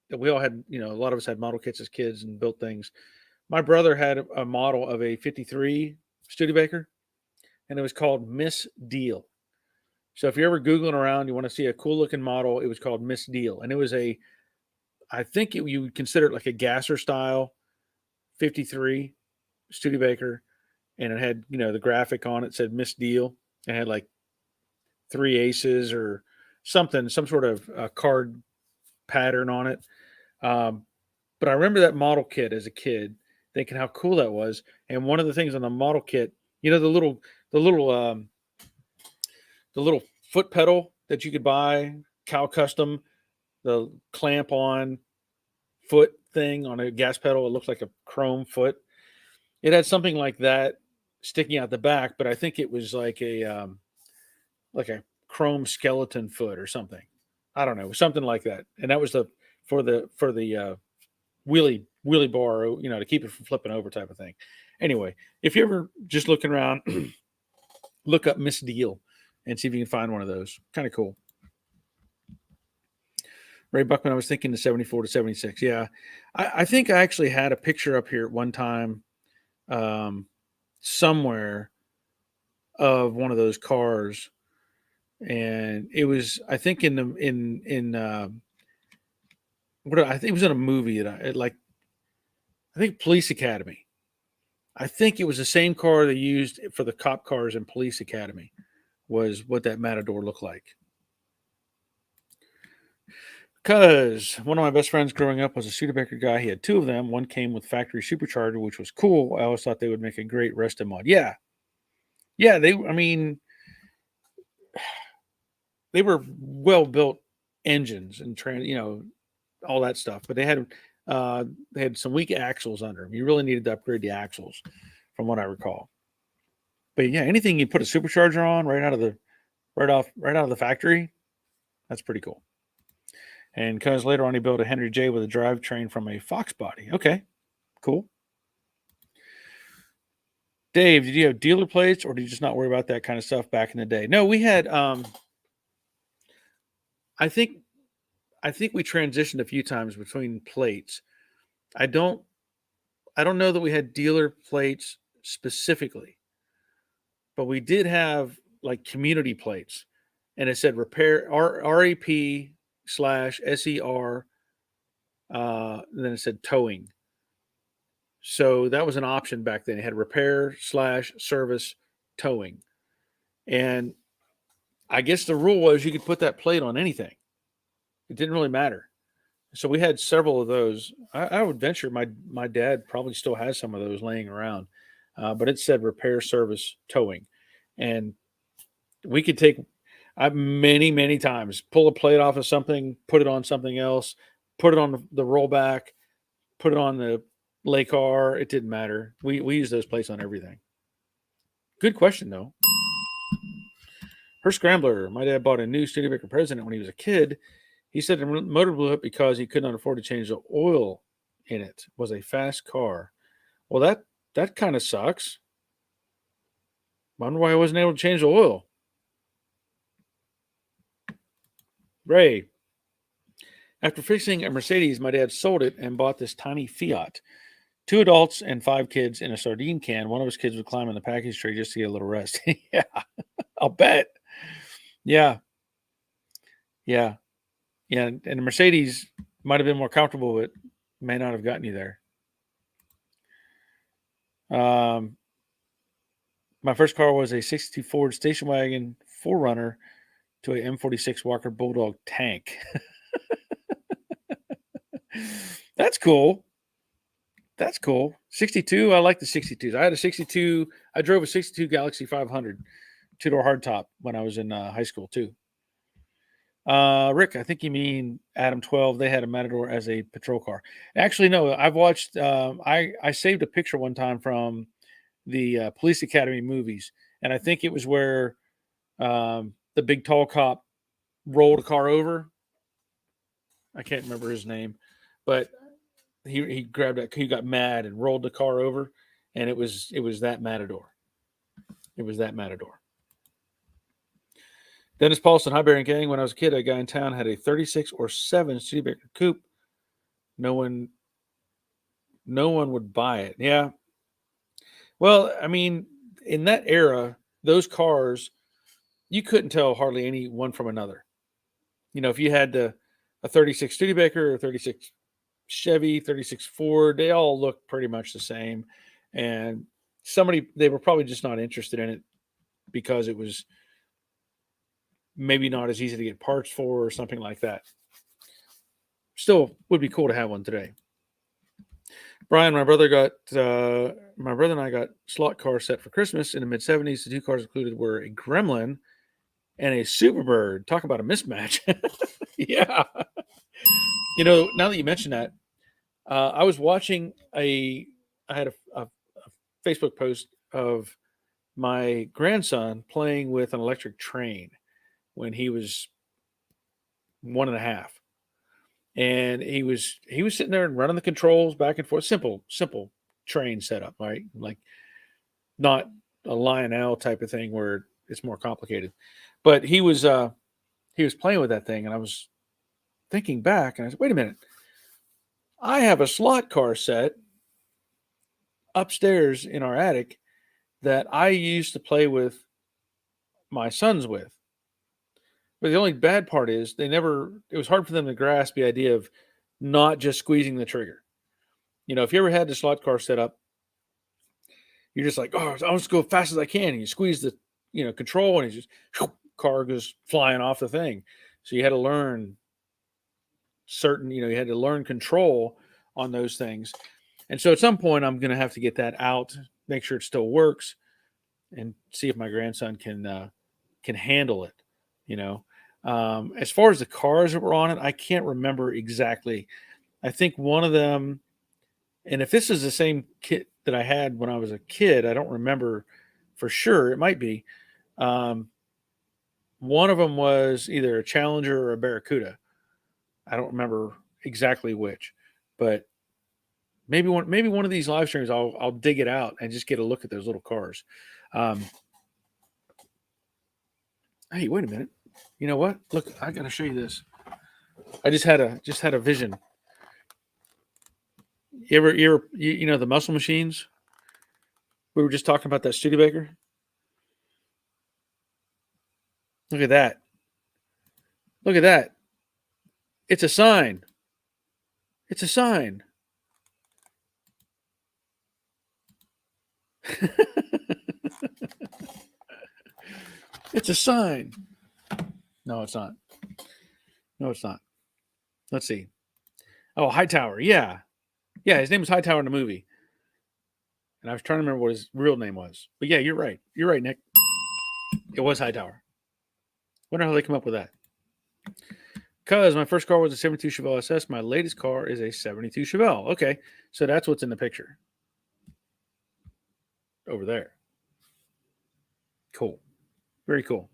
that we all had, a lot of us had model kits as kids and built things. My brother had a model of a 53 Studebaker, and it was called Miss Deal. So if you're ever Googling around, you want to see a cool looking model, it was called Miss Deal. And it was I think you would consider it like a gasser style 53 Studebaker. And it had, the graphic on it said Miss Deal. It had like 3 aces or something, some sort of card pattern on it. But I remember that model kit as a kid, thinking how cool that was. And one of the things on the model kit, the little foot pedal that you could buy, Cow Custom, the clamp on foot thing on a gas pedal. It looked like a chrome foot. It had something like that sticking out the back, but I think it was like a chrome skeleton foot or something. I don't know, something like that. And that was for the wheelie bar, to keep it from flipping over type of thing. Anyway, if you're ever just looking around, look up Miss Deal and see if you can find one of those. Kind of cool. Ray Buckman, I was thinking the 74 to 76. Yeah. I think I actually had a picture up here at one time somewhere of one of those cars. And it was, I think I think it was in a movie I think Police Academy. I think it was the same car they used for the cop cars in Police Academy, was what that Matador looked like. Because one of my best friends growing up was a Studebaker guy. He had 2 of them. One came with factory supercharger, which was cool. I always thought they would make a great resto mod. Yeah. Yeah, they were well built engines and all that stuff. But they had some weak axles under them. You really needed to upgrade the axles, from what I recall. But yeah, anything you put a supercharger on right out of the factory, that's pretty cool. And because later on he built a Henry J with a drivetrain from a Fox body. Okay, cool. Dave, did you have dealer plates, or did you just not worry about that kind of stuff back in the day? No, we had. I think we transitioned a few times between plates. I don't know that we had dealer plates specifically, but we did have like community plates, and it said repair RAP /SER. Then it said towing. So that was an option back then. It had repair /service towing. And I guess the rule was you could put that plate on anything. It didn't really matter. So we had several of those. I would venture my dad probably still has some of those laying around. But it said repair service towing. And we could take many times, pull a plate off of something, put it on something else, put it on the rollback, put it on the lay car. It didn't matter. We use those plates on everything. Good question, though. Her Scrambler. My dad bought a new Studebaker President when he was a kid. He said the motor blew up because he could not afford to change the oil in it. It was a fast car. Well, that kind of sucks. I wonder why I wasn't able to change the oil. Ray. After fixing a Mercedes, my dad sold it and bought this tiny Fiat. 2 adults and 5 kids in a sardine can. One of his kids would climb in the package tray just to get a little rest. Yeah, I'll bet. Yeah. And the Mercedes might have been more comfortable, but may not have gotten you there. My first car was a 62 Ford station wagon 4Runner to a M46 Walker Bulldog tank. That's cool. 62. I like the 62s. I had a 62. I drove a 62 Galaxy 500 two-door hardtop when I was in high school too. Rick, I think you mean Adam 12. They had a Matador as a patrol car. Actually, no. I've watched. I saved a picture one time from the Police Academy movies, and I think it was where the big tall cop rolled a car over. I can't remember his name, but he grabbed it. He got mad and rolled the car over, and it was that Matador. It was that Matador. Dennis Paulson, hi, Barry and Gang. When I was a kid, a guy in town had a 36 or 7 Studebaker coupe. No one would buy it. Yeah. Well, I mean, in that era, those cars, you couldn't tell hardly any one from another. You know, if you had a 36 Studebaker or 36 Chevy, 36 Ford, they all looked pretty much the same. And they were probably just not interested in it because it was maybe not as easy to get parts for or something like that. Still would be cool to have one today. Brian, my brother and I got slot car set for Christmas in the mid 70s. The 2 cars included were a Gremlin and a Superbird. Talk about a mismatch. Yeah. You know, now that you mention that, I was watching I had a Facebook post of my grandson playing with an electric train when he was 1.5. And he was sitting there and running the controls back and forth. Simple train setup, right? Like not a Lionel type of thing where it's more complicated. But he was playing with that thing, and I was thinking back, and I said, wait a minute. I have a slot car set upstairs in our attic that I used to play with my sons with. But the only bad part is it was hard for them to grasp the idea of not just squeezing the trigger. You know, if you ever had the slot car set up, you're just like, oh, I'll just go as fast as I can. And you squeeze the, control, and it's just, car goes flying off the thing. So you had to learn you had to learn control on those things. And so at some point I'm going to have to get that out, make sure it still works, and see if my grandson can handle it, As far as the cars that were on it, I can't remember exactly. I think one of them, and if this is the same kit that I had when I was a kid, I don't remember for sure. It might be. Um, one of them was either a Challenger or a Barracuda. I don't remember exactly which, but maybe one of these live streams I'll dig it out and just get a look at those little cars. Um, hey, wait a minute. You know what? Look, I got to show you this. I just had a vision. You know the muscle machines? We were just talking about that Studebaker. Look at that. Look at that. It's a sign. It's a sign. It's a sign. No, it's not. No, it's not. Let's see. Oh, Hightower. Yeah. Yeah, his name was Hightower in the movie. And I was trying to remember what his real name was. But yeah, you're right. You're right, Nick. It was Hightower. Wonder how they come up with that. Because my first car was a 72 Chevelle SS. My latest car is a 72 Chevelle. Okay. So that's what's in the picture over there. Cool. Very cool.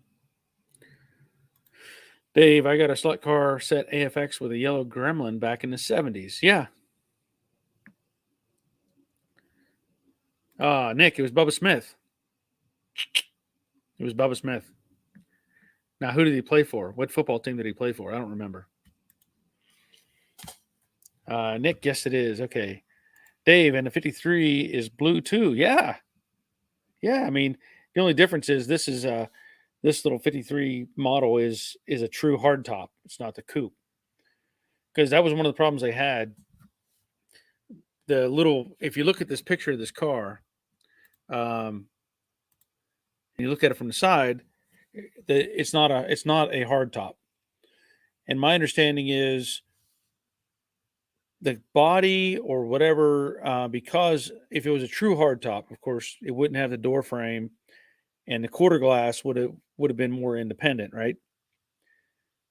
Dave, I got a slut car set AFX with a yellow gremlin back in the 70s. Yeah. Nick, it was Bubba Smith. It was Bubba Smith. Now, who did he play for? What football team did he play for? I don't remember. Nick, yes, it is. Okay. Dave, and the 53 is blue too. Yeah. Yeah. I mean, the only difference is this little 53 model is a true hardtop. It's not the coupe. Because that was one of the problems they had. If you look at this picture of this car, and you look at it from the side, it's not a hardtop. And my understanding is the body or whatever, because if it was a true hardtop, of course, it wouldn't have the door frame, and the quarter glass would have been more independent, right?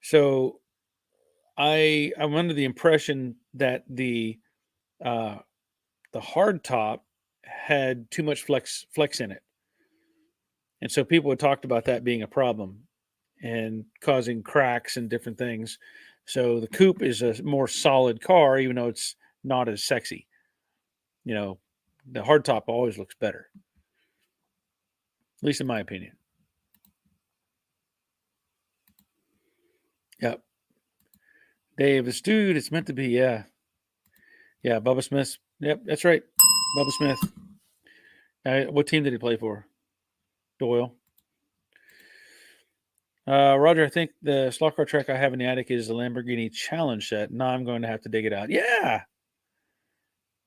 So I'm under the impression that uh, the hardtop had too much flex in it, and so people had talked about that being a problem and causing cracks and different things. So the coupe is a more solid car, even though it's not as sexy. You know, the hardtop always looks better, at least in my opinion. Yep. Davis, dude, it's meant to be. Yeah. Yeah. Bubba Smith. Yep. That's right. Bubba Smith. What team did he play for? Doyle. Roger, I think the slot car track I have in the attic is the Lamborghini Challenge set. Now I'm going to have to dig it out. Yeah.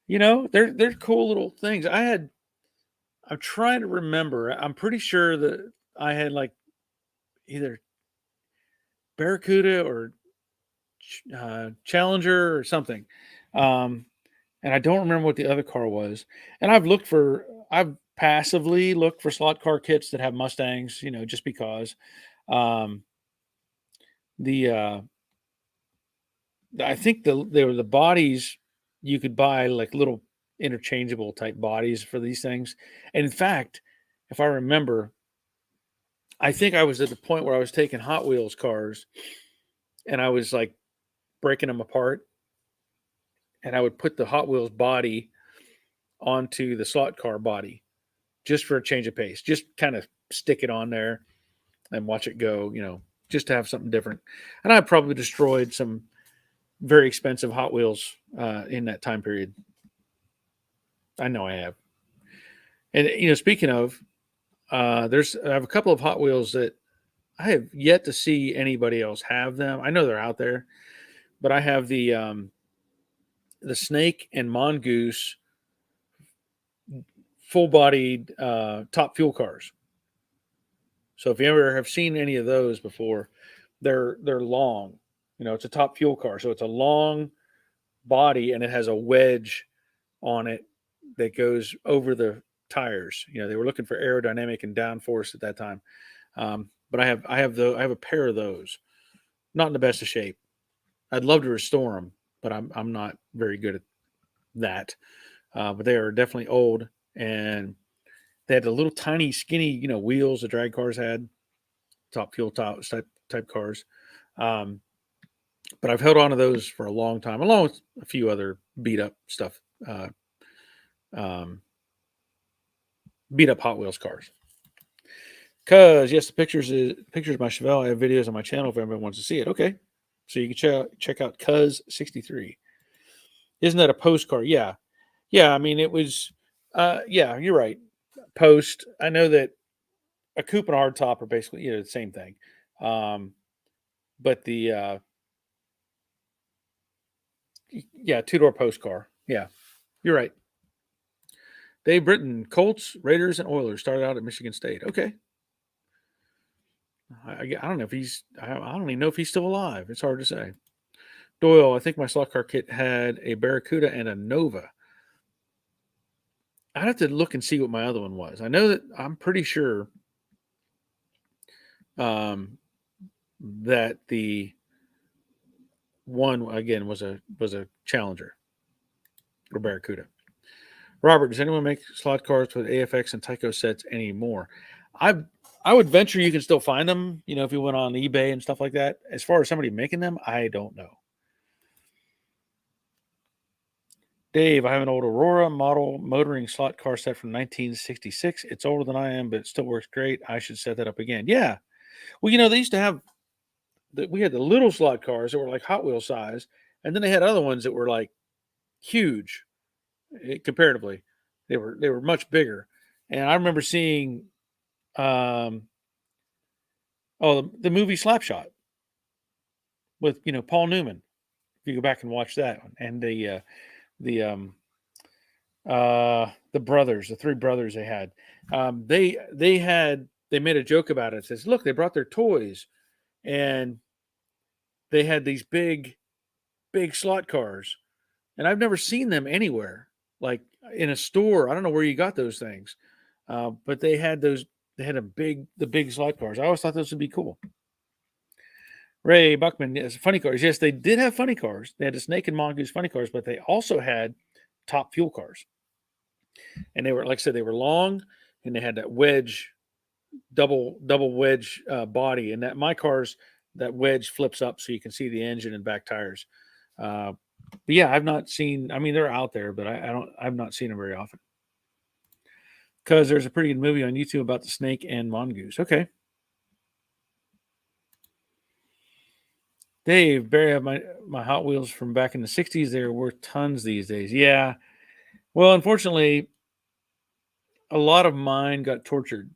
They're cool little things. I'm trying to remember. I'm pretty sure that I had like either Barracuda or Challenger or something. Um, and I don't remember what the other car was. And I've passively looked for slot car kits that have Mustangs, just because. Um, the I think there were the bodies you could buy like little interchangeable type bodies for these things. And in fact, if I remember, I think I was at the point where I was taking Hot Wheels cars and I was like breaking them apart, and I would put the Hot Wheels body onto the slot car body just for a change of pace, just kind of stick it on there and watch it go, just to have something different. And I probably destroyed some very expensive Hot Wheels in that time period. I know I have. And speaking of, I have a couple of Hot Wheels that I have yet to see anybody else have them. I know they're out there, but I have the Snake and Mongoose full-bodied top fuel cars. So if you ever have seen any of those before, they're long. It's a top fuel car, so it's a long body and it has a wedge on it that goes over the tires. They were looking for aerodynamic and downforce at that time. But I have a pair of those. not in the best of shape. I'd love to restore them, but I'm not very good at that. But they are definitely old, and they had the little tiny skinny, wheels the drag cars had, top fuel type cars. Um, but I've held on to those for a long time, along with a few other beat up stuff, uh, um, beat up Hot Wheels cars. Because yes, the pictures of my Chevelle. I have videos on my channel if anyone wants to see it. Okay, so you can check out Cuz 63. Isn't that a postcard? Yeah, yeah. I mean, it was. Yeah, you're right. Post. I know that a coupe and a hardtop are basically the same thing. But the yeah, two-door post car. Yeah, you're right. Dave Britton, Colts, Raiders, and Oilers started out at Michigan State. Okay. I don't know if I don't even know if he's still alive. It's hard to say. Doyle, I think my slot car kit had a Barracuda and a Nova. I'd have to look and see what my other one was. I know that I'm pretty sure that the one again was a Challenger or Barracuda. Robert, does anyone make slot cars with AFX and Tyco sets anymore? I would venture you can still find them, if you went on eBay and stuff like that. As far as somebody making them, I don't know. Dave, I have an old Aurora model motoring slot car set from 1966. It's older than I am, but it still works great. I should set that up again. Yeah. Well, they used to have we had the little slot cars that were like Hot Wheel size, and then they had other ones that were like huge comparatively. They were much bigger. And I remember seeing the movie Slapshot with Paul Newman. If you go back and watch that one, and the brothers, the three brothers they had, they made a joke about it. It says, look, they brought their toys, and they had these big slot cars, and I've never seen them anywhere, like in a store. I don't know where you got those things, but they had those. They had the big slot cars. I always thought those would be cool. Ray Buckman, yes, funny cars. Yes, they did have funny cars. They had the Snake and Mongoose funny cars, but they also had top fuel cars. And they were, like I said, they were long, and they had that wedge, double wedge body. And that wedge flips up so you can see the engine and back tires. But yeah, I've not seen. I mean, they're out there, but I've not seen them very often. Because there's a pretty good movie on YouTube about the Snake and Mongoose. Okay. Dave, Barry, I have my Hot Wheels from back in the 60s. They're worth tons these days. Yeah. Well, unfortunately, a lot of mine got tortured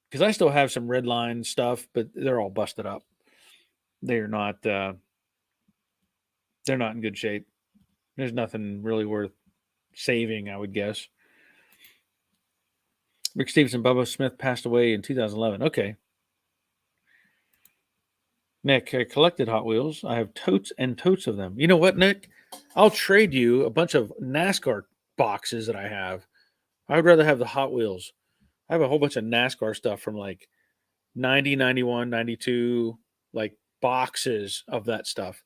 because I still have some red line stuff, but they're all busted up. They're not in good shape. There's nothing really worth saving, I would guess. Rick Stevenson, Bubba Smith passed away in 2011. Okay. Nick, I collected Hot Wheels. I have totes and totes of them. You know what, Nick? I'll trade you a bunch of NASCAR boxes that I have. I would rather have the Hot Wheels. I have a whole bunch of NASCAR stuff from like 90, 91, 92, like boxes of that stuff.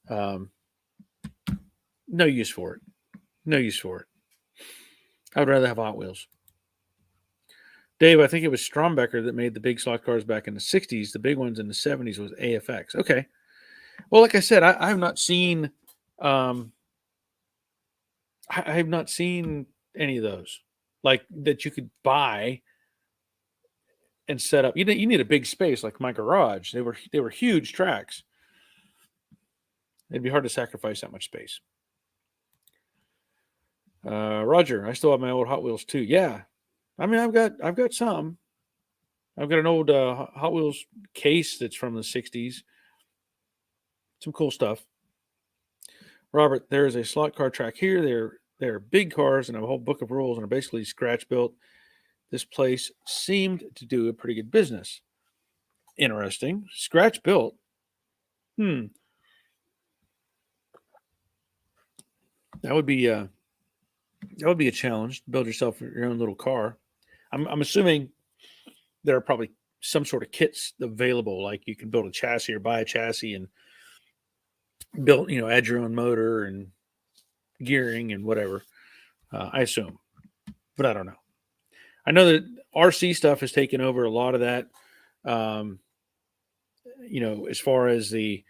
No use for it. No use for it. I would rather have Hot Wheels. Dave, I think it was Strombecker that made the big slot cars back in the 60s. The big ones in the 70s was AFX. Okay. Well, like I said, I have not seen I have not seen any of those like that you could buy and set up. You need a big space like my garage. They were huge tracks. It'd be hard to sacrifice that much space. Roger, I still have my old Hot Wheels too. Yeah, I mean I've got some. I've got an old Hot Wheels case that's from the 60s. Some cool stuff. Robert, there is a slot car track here. They're big cars and a whole book of rules and are basically scratch built. This place seemed to do a pretty good business. Interesting. Scratch built. That would be a challenge. Build yourself your own little car. I'm assuming there are probably some sort of kits available. Like you can build a chassis or buy a chassis and build, add your own motor and gearing and whatever. I assume, but I don't know. I know that RC stuff has taken over a lot of that. Um, as far as the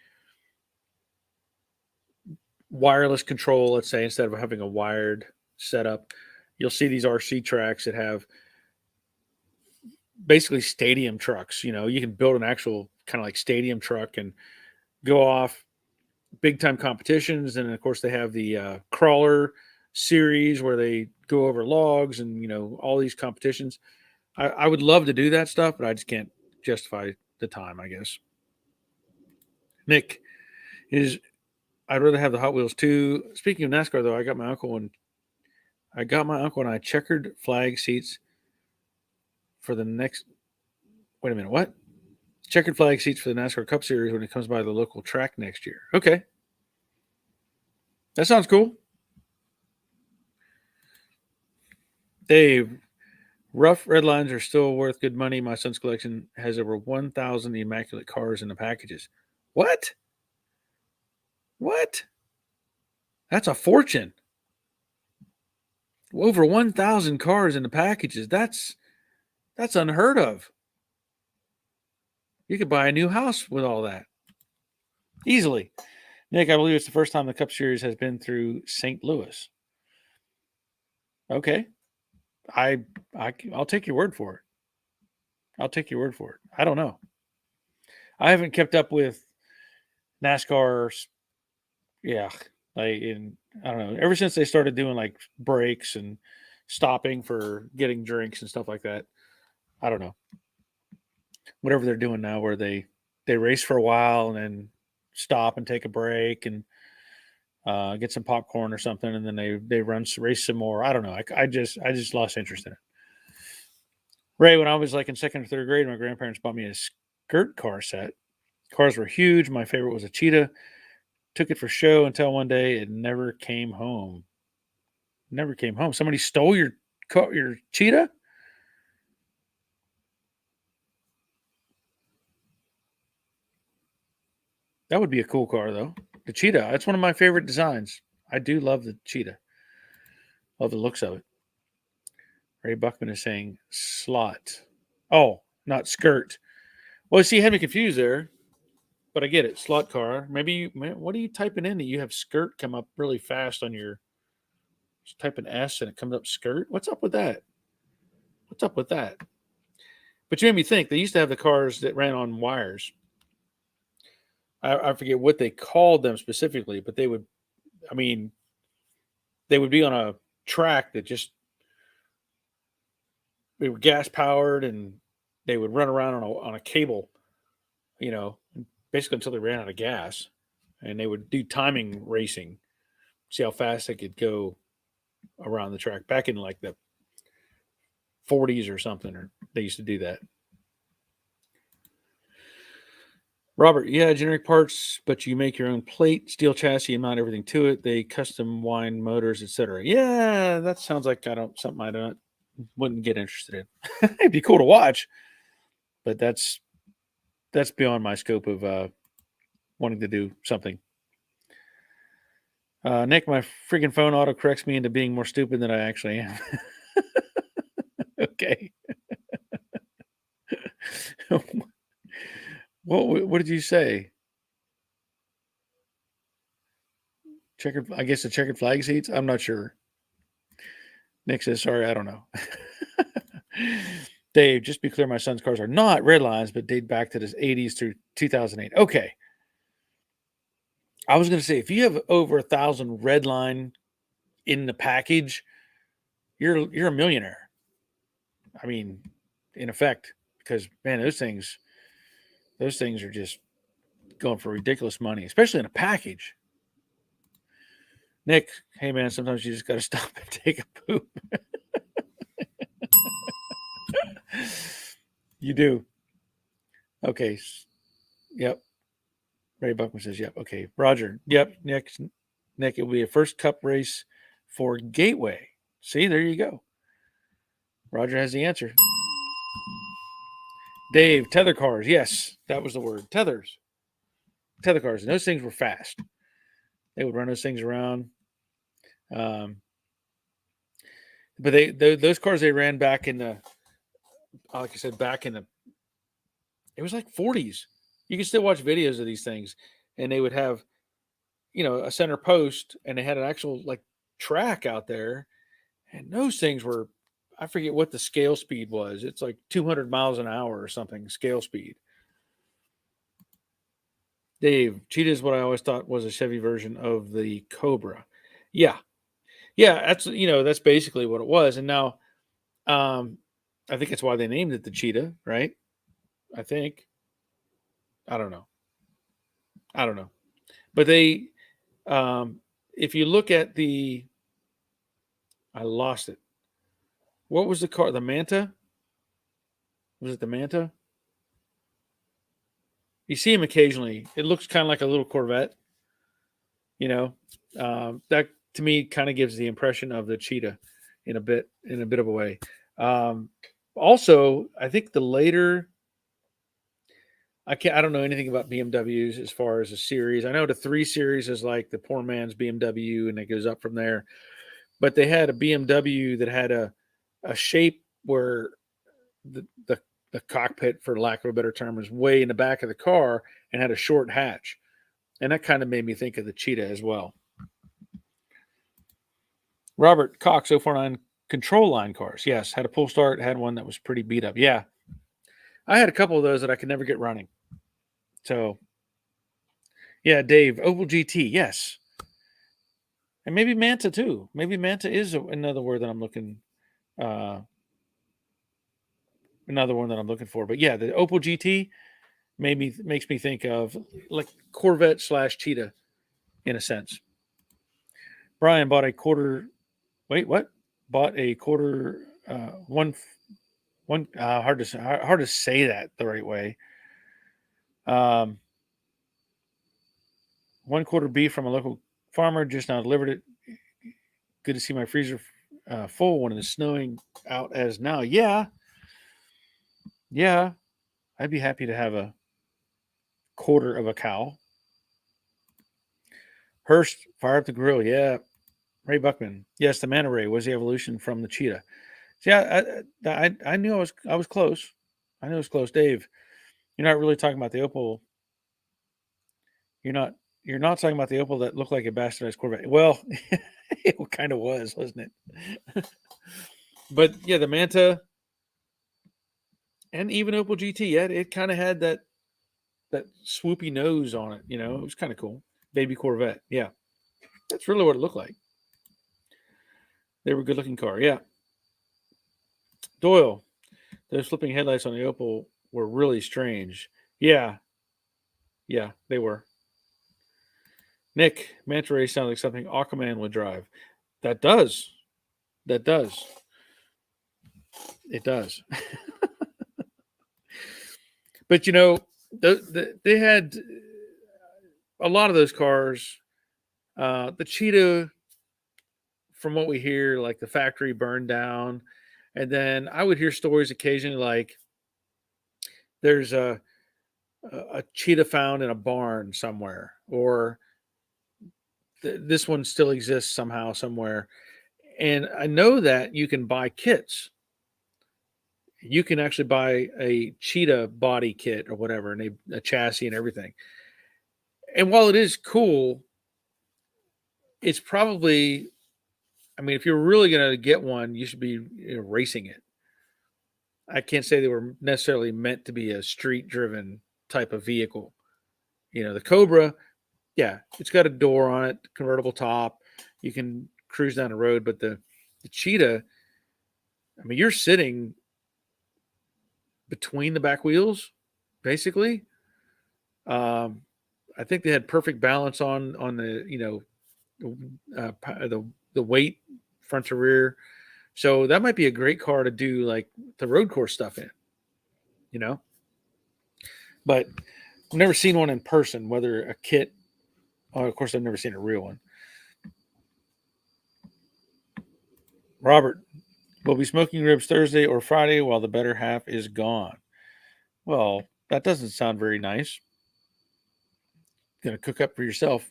wireless control, let's say, instead of having a wired setup, you'll see these RC tracks that have basically stadium trucks. You can build an actual kind of like stadium truck and go off big time competitions. And of course, they have the crawler series where they go over logs and, all these competitions. I would love to do that stuff, but I just can't justify the time, I guess. Nick is, I'd rather have the Hot Wheels too. Speaking of NASCAR, though, I got my uncle and I checkered flag seats for the next. Wait a minute, what? Checkered flag seats for the NASCAR Cup Series when it comes by the local track next year. Okay, that sounds cool. Dave, rough red lines are still worth good money. My son's collection has over 1,000 immaculate cars in the packages. What? What? That's a fortune. Over 1,000 cars in the packages. That's unheard of. You could buy a new house with all that easily. Nick, I believe it's the first time the Cup Series has been through St. Louis. Okay, I'll take your word for it. I'll take your word for it. I don't know. I haven't kept up with NASCAR. Yeah, I don't know. Ever since they started doing like breaks and stopping for getting drinks and stuff like that, I don't know. Whatever they're doing now, where they race for a while and then stop and take a break and get some popcorn or something, and then they race some more. I don't know. I just lost interest in it. Ray, when I was like in second or third grade, my grandparents bought me a skirt car set. Cars were huge. My favorite was a Cheetah. Took it for show until one day it never came home. Never came home. Somebody stole your Cheetah? That would be a cool car, though. The Cheetah. That's one of my favorite designs. I do love the Cheetah. Love the looks of it. Ray Buckman is saying slot. Oh, not skirt. Well, see, you had me confused there, but I get it. Slot car. Maybe what are you typing in that you have skirt come up really fast on your. Just type an S and it comes up skirt. What's up with that? What's up with that? But you made me think. They used to have the cars that ran on wires. I forget what they called them specifically, but they would. I mean, they would be on a track that just they were gas powered and they would run around on a cable, basically until they ran out of gas, and they would do timing racing, see how fast they could go around the track back in like the 40s or something, or they used to do that. Robert, yeah, generic parts, but you make your own plate, steel chassis, and mount everything to it. They custom wind motors, etc. Yeah, that sounds like something I wouldn't get interested in. It'd be cool to watch, but that's beyond my scope of wanting to do something. Nick, my freaking phone auto corrects me into being more stupid than I actually am. Okay. What did you say? I guess the checkered flag seats? I'm not sure. Nick says, sorry, I don't know. Dave, just be clear, my son's cars are not red lines, but date back to the 80s through 2008. Okay. I was going to say, if you have over 1,000 red line in the package, you're a millionaire. I mean, in effect, because man, those things are just going for ridiculous money, especially in a package. Nick, hey man, sometimes you just got to stop and take a poop. You do. Okay. Yep. Ray Buckman says, yep. Okay. Roger. Yep. Nick, it will be a first cup race for Gateway. See, there you go. Roger has the answer. Dave, tether cars. Yes, that was the word. Tethers. Tether cars. And those things were fast. They would run those things around. Um, but those cars they ran back in the, like I said, back in the, it was like 40s. You can still watch videos of these things, and they would have, a center post, and they had an actual like track out there, and those things were, I forget what the scale speed was. It's like 200 miles an hour or something scale speed. Dave, Cheetah is what I always thought was a Chevy version of the Cobra. Yeah, yeah, that's basically what it was. And now, um, I think that's why they named it the Cheetah, right? I think. I don't know. I don't know. But um, if you look at I lost it. What was the car? The Manta? Was it the Manta? You see him occasionally. It looks kind of like a little Corvette. You know, that to me kind of gives the impression of the Cheetah in a bit of a way. Um, Also, I think the later I don't know anything about BMWs as far as a series. I know the 3 Series is like the poor man's BMW, and it goes up from there. But they had a BMW that had a shape where the cockpit, for lack of a better term, was way in the back of the car and had a short hatch, and that kind of made me think of the Cheetah as well. Robert Cox 049 control line cars. Yes, had a pull start, had one that was pretty beat up. Yeah, I had a couple of those that I could never get running. So, yeah, Dave, Opel GT. Yes. And maybe Manta too. Maybe Manta is another word that I'm looking, uh, another one that I'm looking for. But yeah, the Opel GT makes me think of like Corvette slash Cheetah in a sense. Brian bought a quarter. Wait, what? Bought a quarter. One. Hard to say that the right way. Um, 1/4 beef from a local farmer. Just now delivered it. Good to see my freezer full when it's snowing out as now. Yeah, yeah. I'd be happy to have a quarter of a cow. Hurst, fire up the grill. Yeah. Ray Buckman. Yes, the Manta Ray was the evolution from the Cheetah. So yeah, I knew I was close. I knew I was close. Dave, you're not really talking about the Opel. You're not talking about the Opel that looked like a bastardized Corvette. Well, it kind of was, wasn't it? But yeah, the Manta and even Opel GT, yeah, it kind of had that swoopy nose on it. It was kind of cool. Baby Corvette. Yeah, that's really what it looked like. They were a good looking car. Yeah. Doyle, those flipping headlights on the Opel were really strange. Yeah, yeah, they were. Nick, Manta Ray sounds like something Aquaman would drive. That does. That does. It does. But they had a lot of those cars. The Cheetah, from what we hear, like the factory burned down, and then I would hear stories occasionally like there's a Cheetah found in a barn somewhere, or this one still exists somehow somewhere. And I know that you can buy kits. You can actually buy a Cheetah body kit or whatever, and a chassis and everything. And while it is cool, it's probably, I mean, if you're really going to get one, you should be racing it. I can't say they were necessarily meant to be a street driven type of vehicle. The Cobra, yeah, it's got a door on it, convertible top. You can cruise down the road, but the Cheetah, I mean, you're sitting between the back wheels, basically. Um, I think they had perfect balance on the weight front to rear. So that might be a great car to do like the road course stuff in, you know. But I've never seen one in person, whether a kit. Oh, of course, I've never seen a real one. Robert, we'll be smoking ribs Thursday or Friday while the better half is gone. Well, that doesn't sound very nice. Gonna cook up for yourself.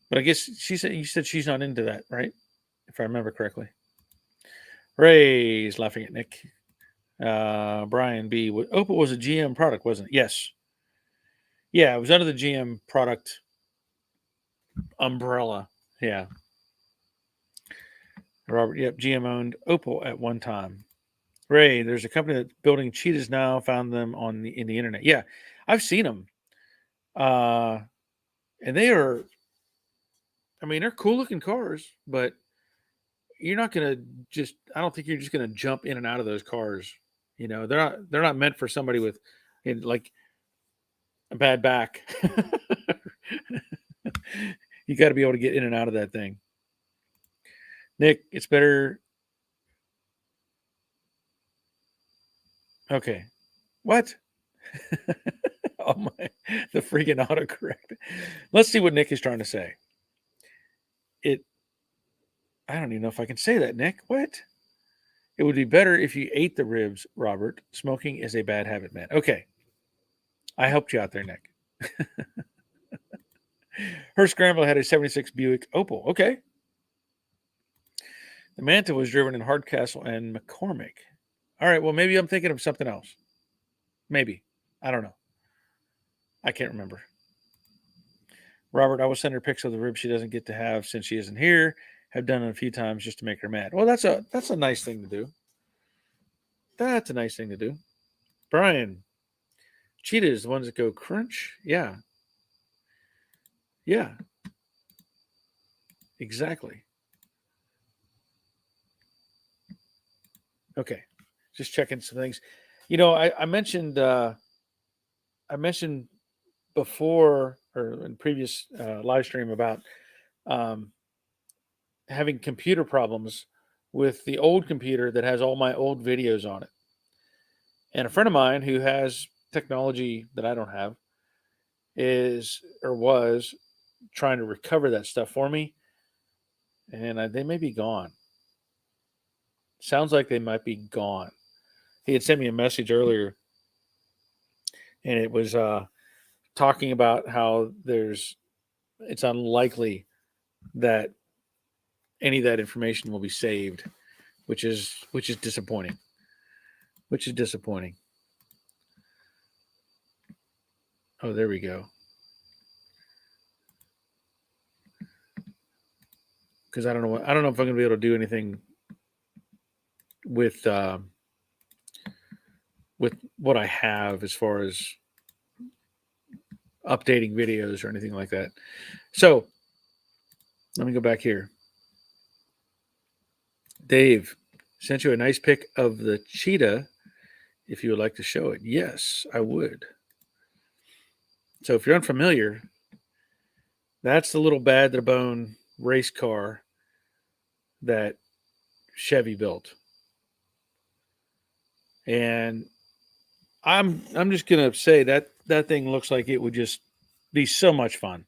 But I guess you said she's not into that, right? If I remember correctly. Ray's laughing at Nick. Brian B. Opal was a GM product, wasn't it? Yes. Yeah, it was under the GM product umbrella. Yeah. Robert, yep, GM owned Opal at one time. Ray, there's a company that's building Cheetahs now. Found them in the internet. Yeah, I've seen them. And they are, I mean, they're cool looking cars, but you're not gonna just. I don't think you're just gonna jump in and out of those cars. They're not meant for somebody with, like a bad back. You got to be able to get in and out of that thing. Nick, it's better. Okay. What? Oh my, the freaking autocorrect. Let's see what Nick is trying to say. I don't even know if I can say that, Nick. What? It would be better if you ate the ribs, Robert. Smoking is a bad habit, man. Okay. I helped you out there, Nick. Her Scramble had a 76 Buick Opal. Okay. The Manta was driven in Hardcastle and McCormick. All right. Well, maybe I'm thinking of something else. Maybe. I don't know. I can't remember. Robert, I will send her pics of the ribs she doesn't get to have since she isn't here. Have done it a few times just to make her mad. Well, that's a nice thing to do. That's a nice thing to do. Brian, Cheetahs, the ones that go crunch. Yeah. Yeah. Exactly. Okay. Just checking some things. I mentioned before or in previous live stream about um, having computer problems with the old computer that has all my old videos on it. And a friend of mine who has technology that I don't have was trying to recover that stuff for me, and they may be gone. Sounds like they might be gone. He had sent me a message earlier, and it was talking about how it's unlikely that any of that information will be saved, which is disappointing. Which is disappointing. Oh, there we go. Because I don't know if I'm going to be able to do anything with what I have as far as updating videos or anything like that. So let me go back here. Dave sent you a nice pic of the Cheetah. If you would like to show it, yes, I would. So if you're unfamiliar, that's the little bad to the bone race car that Chevy built. And I'm just gonna say that thing looks like it would just be so much fun.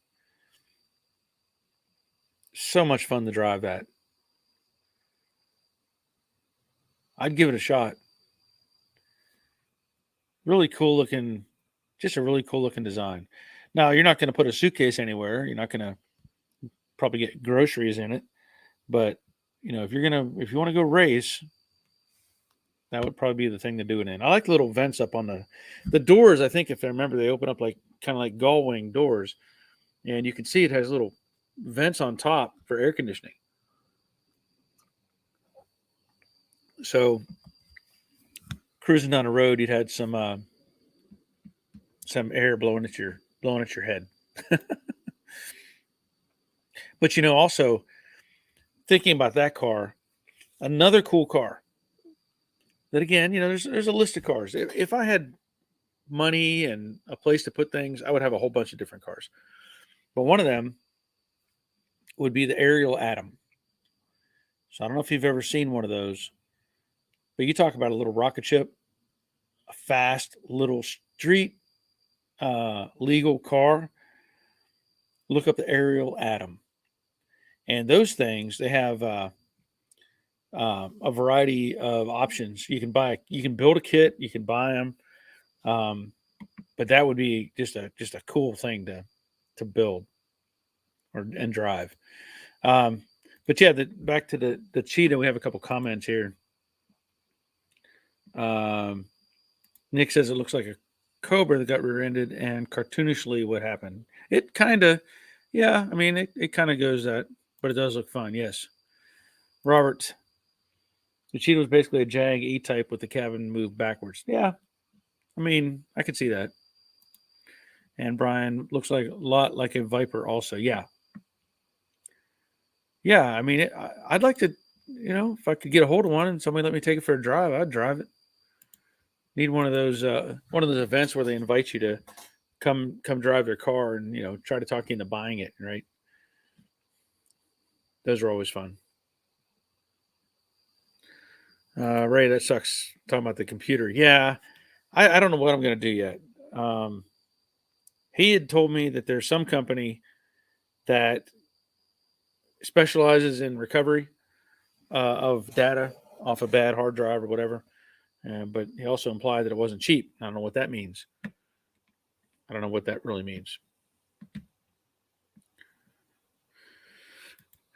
So much fun to drive that. I'd give it a shot. Really cool looking, just a really cool looking design. Now you're not going to put a suitcase anywhere. You're not going to probably get groceries in it, but if you want to go race, that would probably be the thing to do it in. I like the little vents up on the doors. I think if I remember, they open up like kind of like gull wing doors, and you can see it has little vents on top for air conditioning. So cruising down the road, you'd had some air blowing at your head. But also thinking about that car, another cool car. That again, there's a list of cars. If I had money and a place to put things, I would have a whole bunch of different cars. But one of them would be the Ariel Atom. So I don't know if you've ever seen one of those, but you talk about a little rocket ship, a fast little street legal car. Look up the Ariel Atom, and those things they have a variety of options. You can buy, you can build a kit, you can buy them, But that would be just a cool thing to build and drive. But yeah, back to the Cheetah. We have a couple comments here. Nick says it looks like a Cobra that got rear-ended, and cartoonishly, what happened? It kind of, yeah. I mean, it kind of goes that, but it does look fun. Yes, Robert. The Cheetah was basically a Jag E-Type with the cabin moved backwards. Yeah, I mean, I could see that. And Brian looks like a lot like a Viper, also. Yeah, yeah. I mean, I'd like to, if I could get a hold of one and somebody let me take it for a drive, I'd drive it. Need one of those events where they invite you to come drive their car and try to talk you into buying it. Right? Those are always fun. Ray, that sucks. Talking about the computer. Yeah, I don't know what I'm going to do yet. He had told me that there's some company that specializes in recovery of data off a bad hard drive or whatever. But he also implied that it wasn't cheap. I don't know what that means. I don't know what that really means.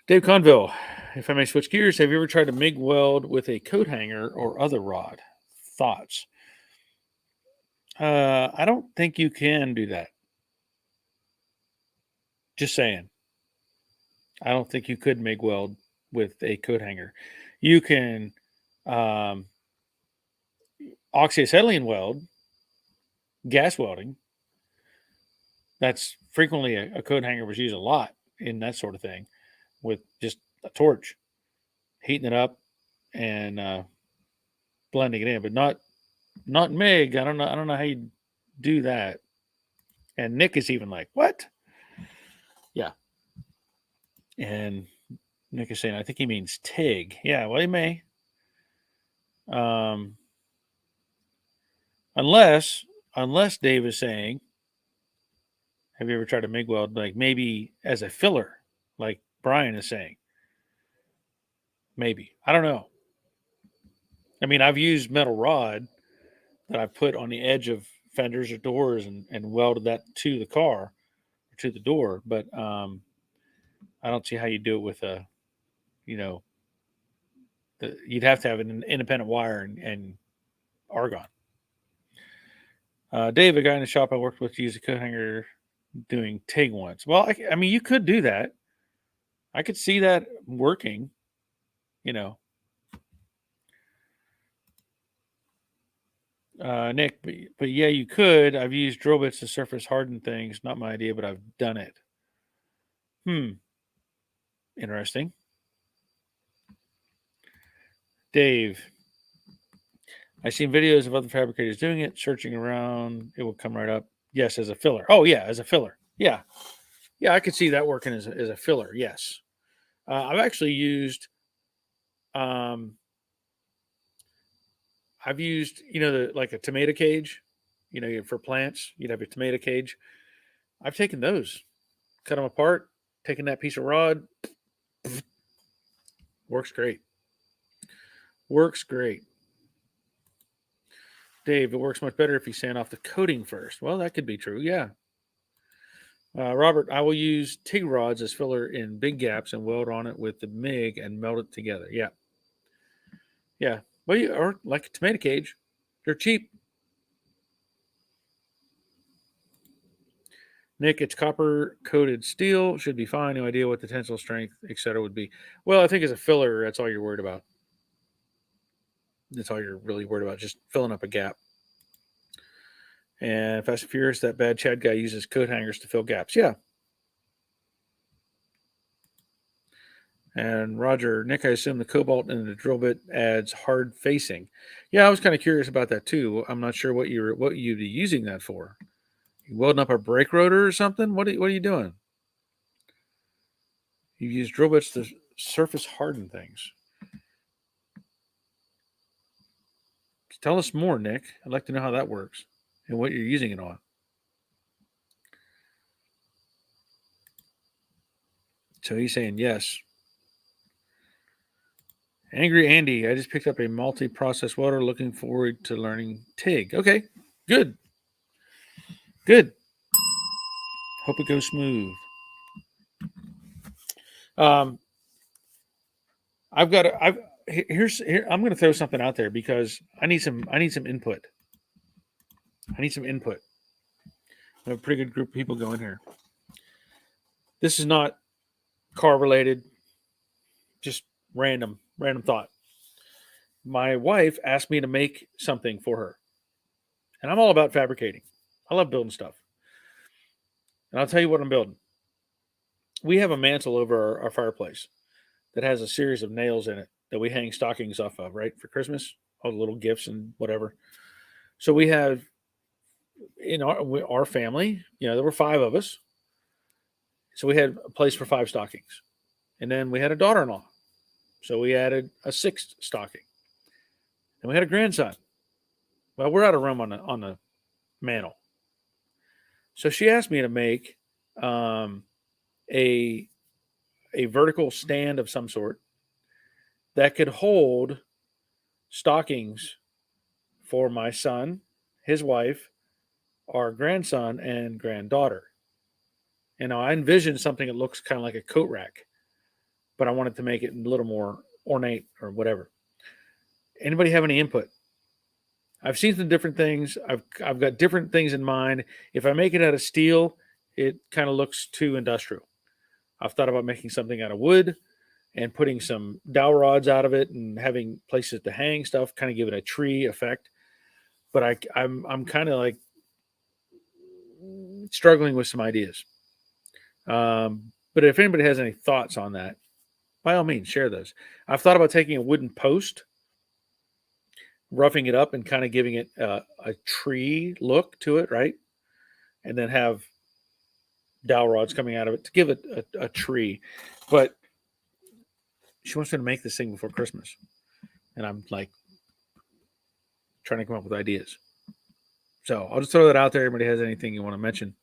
Dave Conville, if I may switch gears, have you ever tried to MIG weld with a coat hanger or other rod? Thoughts? I don't think you can do that. Just saying. I don't think you could MIG weld with a coat hanger. You can oxyacetylene weld, gas welding. That's frequently a coat hanger was used a lot in that sort of thing, with just a torch, heating it up and blending it in, but not MIG. I don't know how you do that. And Nick is even like, what? Yeah. And Nick is saying, I think he means TIG. Yeah, well, he may. Unless Dave is saying, have you ever tried to MIG weld, like maybe as a filler, like Brian is saying? Maybe. I don't know. I mean, I've used metal rod that I've put on the edge of fenders or doors and welded that to the car or to the door, but I don't see how you do it with you'd have to have an independent wire and argon. Dave, a guy in the shop I worked with, used a coat hanger doing TIG once. Well, I mean, you could do that. I could see that working, Nick, but yeah, you could. I've used drill bits to surface harden things. Not my idea, but I've done it. Interesting. Dave, I've seen videos of other fabricators doing it, searching around. It will come right up. Yes, as a filler. Oh, yeah, as a filler. Yeah. Yeah, I could see that working as a filler. Yes. I've actually used, like a tomato cage, for plants, you'd have your tomato cage. I've taken those, cut them apart, taken that piece of rod. Works great. Works great. Dave, it works much better if you sand off the coating first. Well, that could be true. Yeah. Robert, I will use TIG rods as filler in big gaps and weld on it with the MIG and melt it together. Yeah. Yeah. Well, or like a tomato cage. They're cheap. Nick, it's copper coated steel. Should be fine. No idea what the tensile strength, etc., would be. Well, I think as a filler, that's all you're worried about. That's all you're really worried about, just filling up a gap. And Fast and Furious, that bad Chad guy uses coat hangers to fill gaps. Yeah. And Roger, Nick, I assume the cobalt in the drill bit adds hard facing. Yeah, I was kind of curious about that too. I'm not sure what you'd be using that for. You welding up a brake rotor or something? What are you doing? You use drill bits to surface harden things. Tell us more, Nick. I'd like to know how that works and what you're using it on. So he's saying yes. Angry Andy, I just picked up a multi-process welder. Looking forward to learning TIG. Okay, good. Good. Hope it goes smooth. Um, I've got. Here. I'm going to throw something out there because I need some input. I need some input. I have a pretty good group of people going here. This is not car related. Just random thought. My wife asked me to make something for her, and I'm all about fabricating. I love building stuff, and I'll tell you what I'm building. We have a mantle over our fireplace that has a series of nails in it that we hang stockings off of, right, for Christmas, all the little gifts and whatever. So we have in our family, there were 5 of us, so we had a place for 5 stockings, and then we had a daughter-in-law, so we added a 6th stocking, and we had a grandson. Well, we're out of room on the mantle, so she asked me to make a a vertical stand of some sort that could hold stockings for my son, his wife, our grandson, and granddaughter. And now I envisioned something that looks kind of like a coat rack, but I wanted to make it a little more ornate or whatever. Anybody have any input? I've seen some different things. I've got different things in mind. If I make it out of steel, it kind of looks too industrial. I've thought about making something out of wood and putting some dowel rods out of it and having places to hang stuff, kind of give it a tree effect. But I'm kind of like struggling with some ideas. But if anybody has any thoughts on that, by all means, share those. I've thought about taking a wooden post, roughing it up, and kind of giving it a tree look to it, right? And then have dowel rods coming out of it to give it a tree. But she wants me to make this thing before Christmas, and I'm like trying to come up with ideas. So I'll just throw that out there. Everybody has anything you want to mention,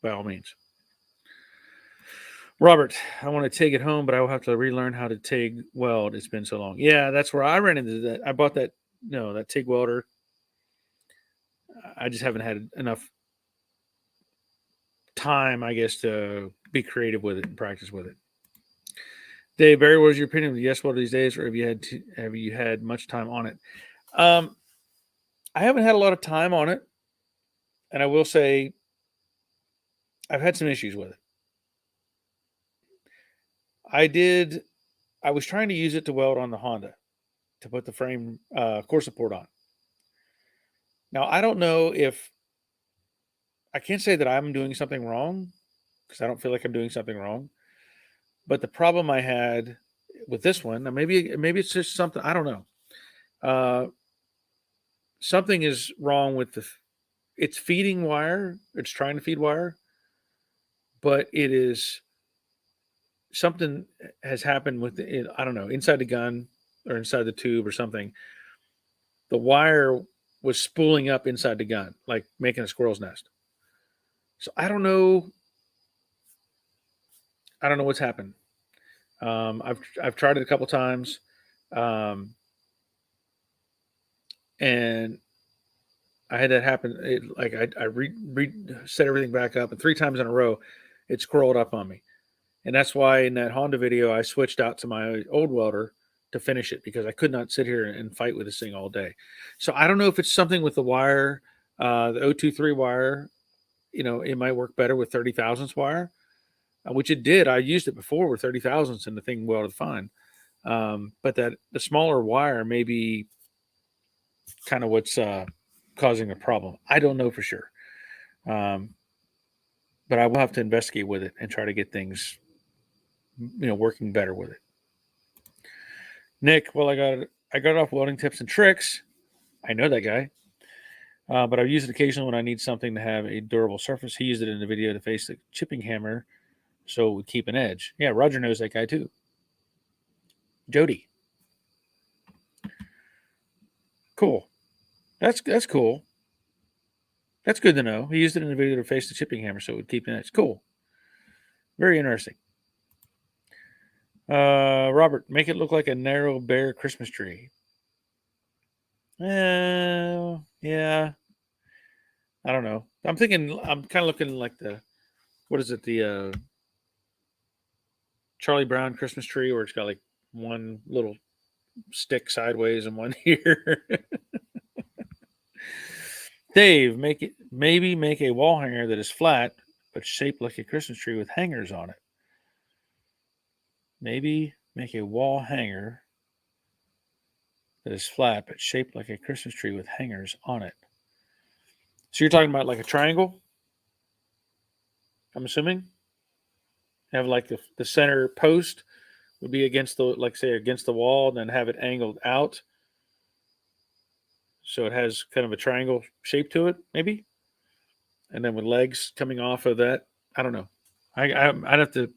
by all means. Robert, I want to TIG at home, but I will have to relearn how to TIG weld. It's been so long. Yeah, that's where I ran into that. I bought that TIG welder. I just haven't had enough time, I guess, to be creative with it and practice with it. Dave, Barry, what was your opinion of the yes welder these days, or have you had much time on it? I haven't had a lot of time on it, and I will say I've had some issues with it. I was trying to use it to weld on the Honda to put the frame core support on. Now, I don't know if I can't say that I'm doing something wrong because I don't feel like I'm doing something wrong. But the problem I had with this one, now maybe it's just something, I don't know. Something is wrong with it's feeding wire. It's trying to feed wire, but it is something has happened with it. I don't know, inside the gun or inside the tube or something. The wire was spooling up inside the gun, like making a squirrel's nest. So I don't know. I don't know what's happened. I've tried it a couple times, and I had that happen. I set everything back up, and 3 times in a row, it scrolled up on me. And that's why in that Honda video, I switched out to my old welder to finish it because I could not sit here and fight with this thing all day. So I don't know if it's something with the wire, the 023 wire. It might work better with 30 thousandths wire, which it did. I used it before with 30 thousandths, and the thing welded fine. But that the smaller wire may be kind of what's causing a problem. I don't know for sure. But I will have to investigate with it and try to get things, working better with it. Nick, well, I got it off Welding Tips and Tricks. I know that guy. But I use it occasionally when I need something to have a durable surface. He used it in the video to face the chipping hammer so it would keep an edge. Yeah, Roger knows that guy too. Jody. Cool. That's cool. That's good to know. He used it in the video to face the chipping hammer so it would keep an edge. Cool. Very interesting. Robert, make it look like a narrow, bare Christmas tree. Yeah. I don't know. I'm thinking. I'm kind of looking like what is it? The Charlie Brown Christmas tree, where it's got like one little stick sideways and one here. Dave, make a wall hanger that is flat but shaped like a Christmas tree with hangers on it. Maybe make a wall hanger that is flat but shaped like a Christmas tree with hangers on it. So you're talking about like a triangle? I'm assuming. Have like the center post would be against the, like, say, against the wall, and then have it angled out so it has kind of a triangle shape to it, maybe, and then with legs coming off of that. I don't know. I'd have to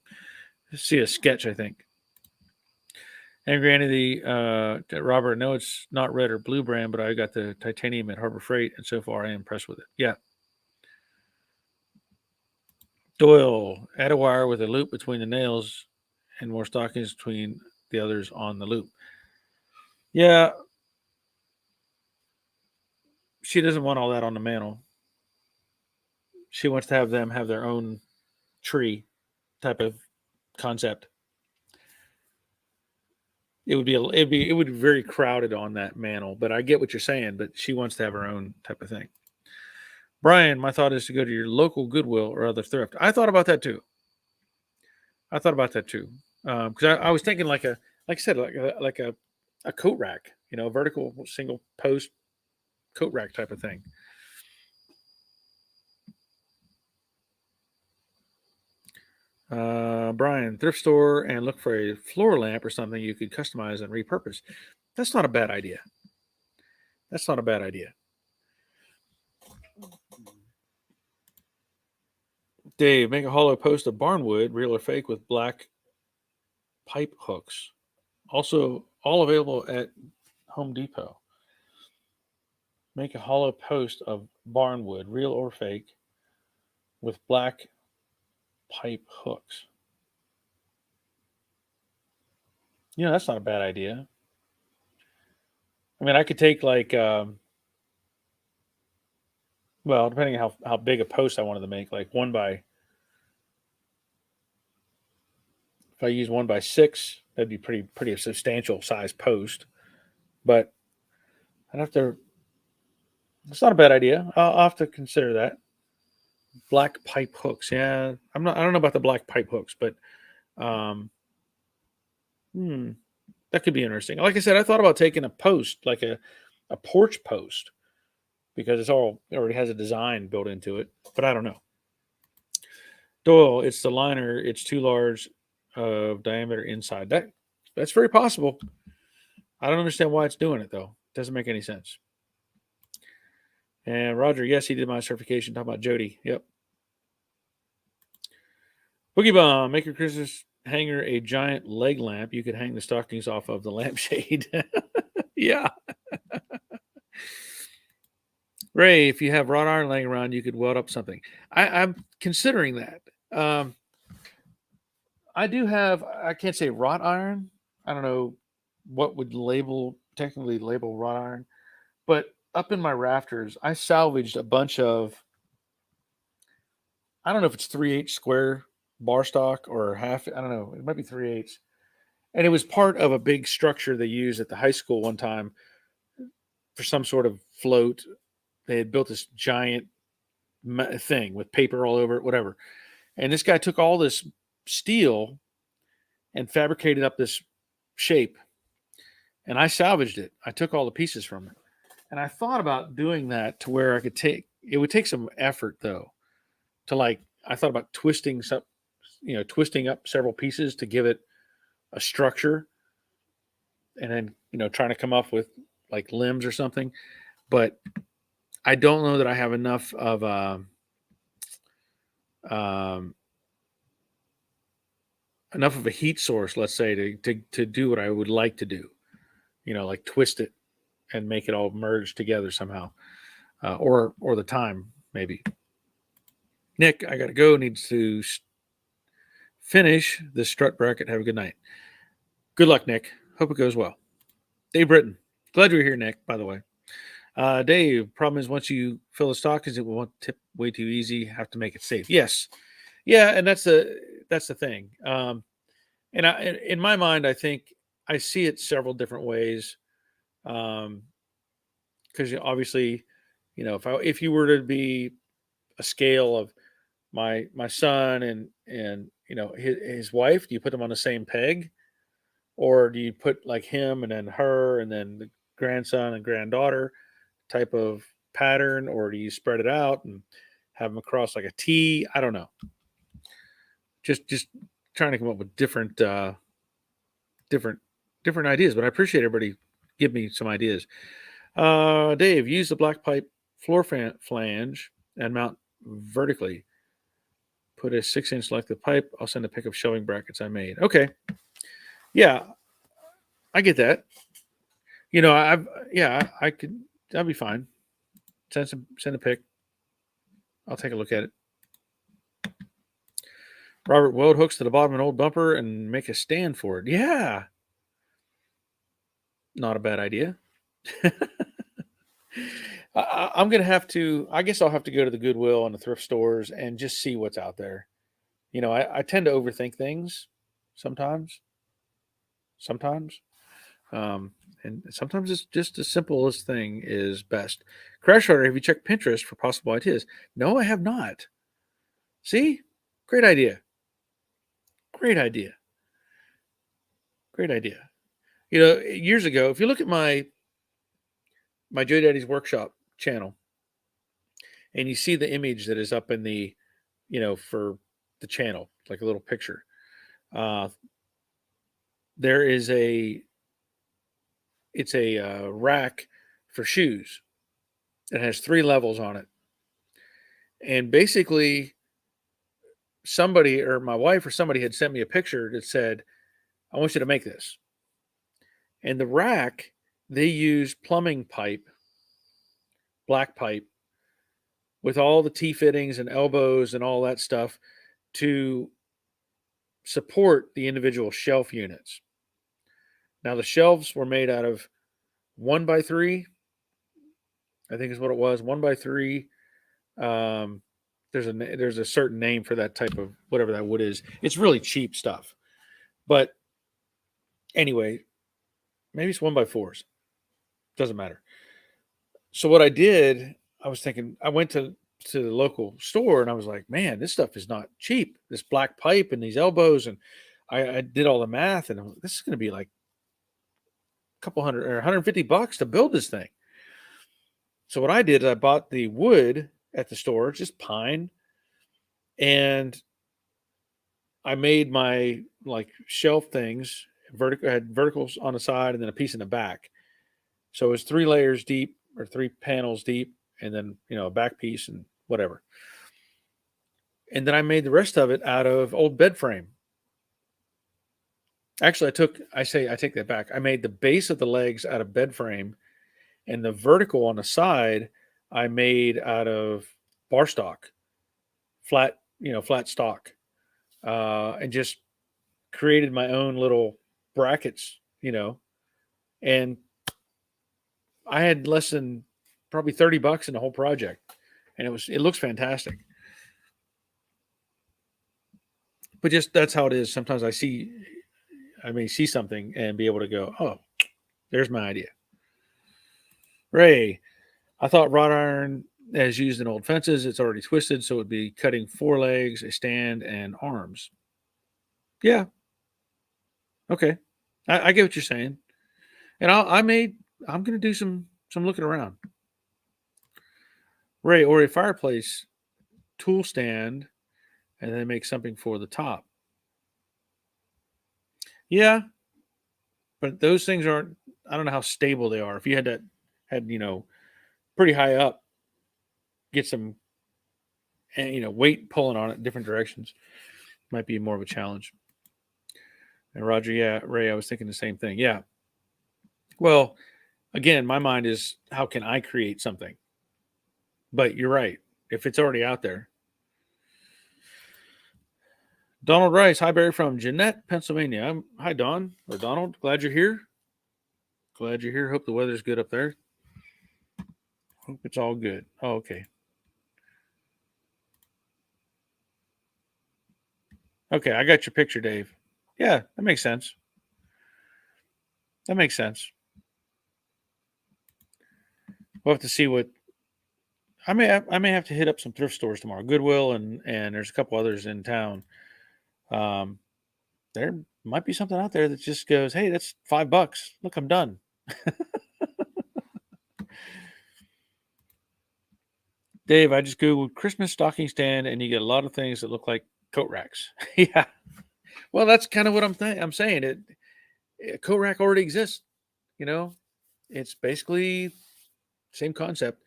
see a sketch, I think. And granted, Robert, no, it's not red or blue brand, but I got the titanium at Harbor Freight, and so far I am impressed with it. Yeah. Doyle, add a wire with a loop between the nails and more stockings between the others on the loop. Yeah, she doesn't want all that on the mantle. She wants to have them have their own tree type of concept. It would be very crowded on that mantle, but I get what you're saying, but she wants to have her own type of thing. Brian, my thought is to go to your local Goodwill or other thrift. I thought about that too. Because I was thinking like I said, a coat rack, vertical single post coat rack type of thing. Brian, thrift store and look for a floor lamp or something you could customize and repurpose. That's not a bad idea. That's not a bad idea. Dave, make a hollow post of barnwood, real or fake, with black pipe hooks. Also, all available at Home Depot. Make a hollow post of barnwood, real or fake, with black pipe hooks. That's not a bad idea. I mean, I could take well, depending on how big a post I wanted to make, like if I use 1x6, that'd be pretty a substantial size post. But I'd have to. It's not a bad idea. I'll have to consider that. Black pipe hooks. Yeah, I don't know about the black pipe hooks, but um, hmm, that could be interesting. Like I said, I thought about taking a post, like a porch post, because it already has a design built into it. But I don't know. Doyle, it's the liner. It's too large of diameter inside. That's very possible. I don't understand why it's doing it though. Doesn't make any sense. And Roger, yes, he did my certification. Talking about Jody. Yep. Boogie Bomb, make your Christmas hanger a giant leg lamp you could hang the stockings off of the lampshade. Yeah. Ray, if you have wrought iron laying around, you could weld up something. I'm considering that. I do have, I can't say wrought iron. I don't know what would technically label wrought iron, but up in my rafters, I salvaged a bunch of, I don't know if it's 3/8 square bar stock or half, I don't know. It might be 3/8. And it was part of a big structure they used at the high school one time for some sort of float. They had built this giant thing with paper all over it, whatever. And this guy took all this steel and fabricated up this shape. And I salvaged it. I took all the pieces from it. And I thought about doing that to where it would take some effort though, I thought about twisting up several pieces to give it a structure, and then, trying to come up with like limbs or something. But I don't know that I have enough of a heat source, let's say, to do what I would like to do. Like twist it and make it all merge together somehow, or the time maybe. Nick, I gotta go. Needs to finish the strut bracket. Have a good night. Good luck, Nick. Hope it goes well. Dave Britton, glad you're here, Nick. By the way, Dave, problem is once you fill the stock, is it won't tip way too easy. Have to make it safe. Yes, yeah, and that's the thing. And in my mind, I think I see it several different ways. Because obviously, if you were to be a scale of my son and his wife, do you put them on the same peg, or do you put like him and then her and then the grandson and granddaughter type of pattern, or do you spread it out and have them across like a T? I don't know. Just trying to come up with different different ideas. But I appreciate everybody give me some ideas. Dave, use the black pipe floor flange and mount vertically. Put a 6-inch length of pipe. I'll send a pic of shelving brackets I made. Okay. Yeah, I get that. I could. That'd be fine. Send a pic. I'll take a look at it. Robert, weld hooks to the bottom of an old bumper and make a stand for it. Yeah, not a bad idea. I'm gonna have to. I guess I'll have to go to the Goodwill and the thrift stores and just see what's out there. I tend to overthink things sometimes. Sometimes, and sometimes it's just as simple as thing is best. Crash Rider, have you checked Pinterest for possible ideas? No, I have not. See, great idea. Great idea. Great idea. Years ago, if you look at my Joe Daddy's Workshop channel, and you see the image that is up in the, for the channel, like a little picture. There is it's a rack for shoes. It has 3 levels on it. And basically somebody or my wife or somebody had sent me a picture that said, I want you to make this. And the rack, they use plumbing pipe, black pipe, with all the T-fittings and elbows and all that stuff to support the individual shelf units. Now the shelves were made out of 1x3, I think is what it was, 1x3. There's a certain name for that type of whatever that wood is. It's really cheap stuff, but anyway, maybe it's 1x4s. Doesn't matter. So what I did, I was thinking, I went to the local store and I was like, man, this stuff is not cheap. This black pipe and these elbows, and I did all the math, and this is going to be like a couple hundred or $150 to build this thing. So what I did, I bought the wood at the store, just pine, and I made my like shelf things. I had verticals on the side and then a piece in the back. So it was 3 layers deep or 3 panels deep, and then a back piece and whatever. And then I made the rest of it out of old bed frame. Actually, I take that back. I made the base of the legs out of bed frame, and the vertical on the side I made out of bar stock, flat stock, and just created my own little brackets, and I had less than probably $30 in the whole project, and it looks fantastic. But just that's how it is. Sometimes I may see something and be able to go, oh, there's my idea. Ray, I thought wrought iron as used in old fences. It's already twisted, so it would be cutting 4 legs, a stand, and arms. Yeah. Okay. I get what you're saying. And I'm going to do some looking around. Ray, or a fireplace tool stand, and then make something for the top. Yeah. But those things aren't, I don't know how stable they are. If you had pretty high up, get some, weight pulling on it different directions, might be more of a challenge. And Roger, yeah, Ray, I was thinking the same thing. Yeah. Well, again, my mind is, how can I create something? But you're right. If it's already out there. Donald Rice, hi Barry from Jeanette, Pennsylvania. Hi Don or Donald. Glad you're here. Hope the weather's good up there. Hope it's all good. Oh, okay. Okay, I got your picture, Dave. Yeah, that makes sense. That makes sense. We'll have to see what I may have to hit up some thrift stores tomorrow. Goodwill and there's a couple others in town. Um, there might be something out there that just goes, "Hey, that's $5. Look, I'm done." Dave, I just googled Christmas stocking stand, and you get a lot of things that look like coat racks. Yeah, well, that's kind of what I'm saying. A coat rack already exists. You know, it's basically same concept.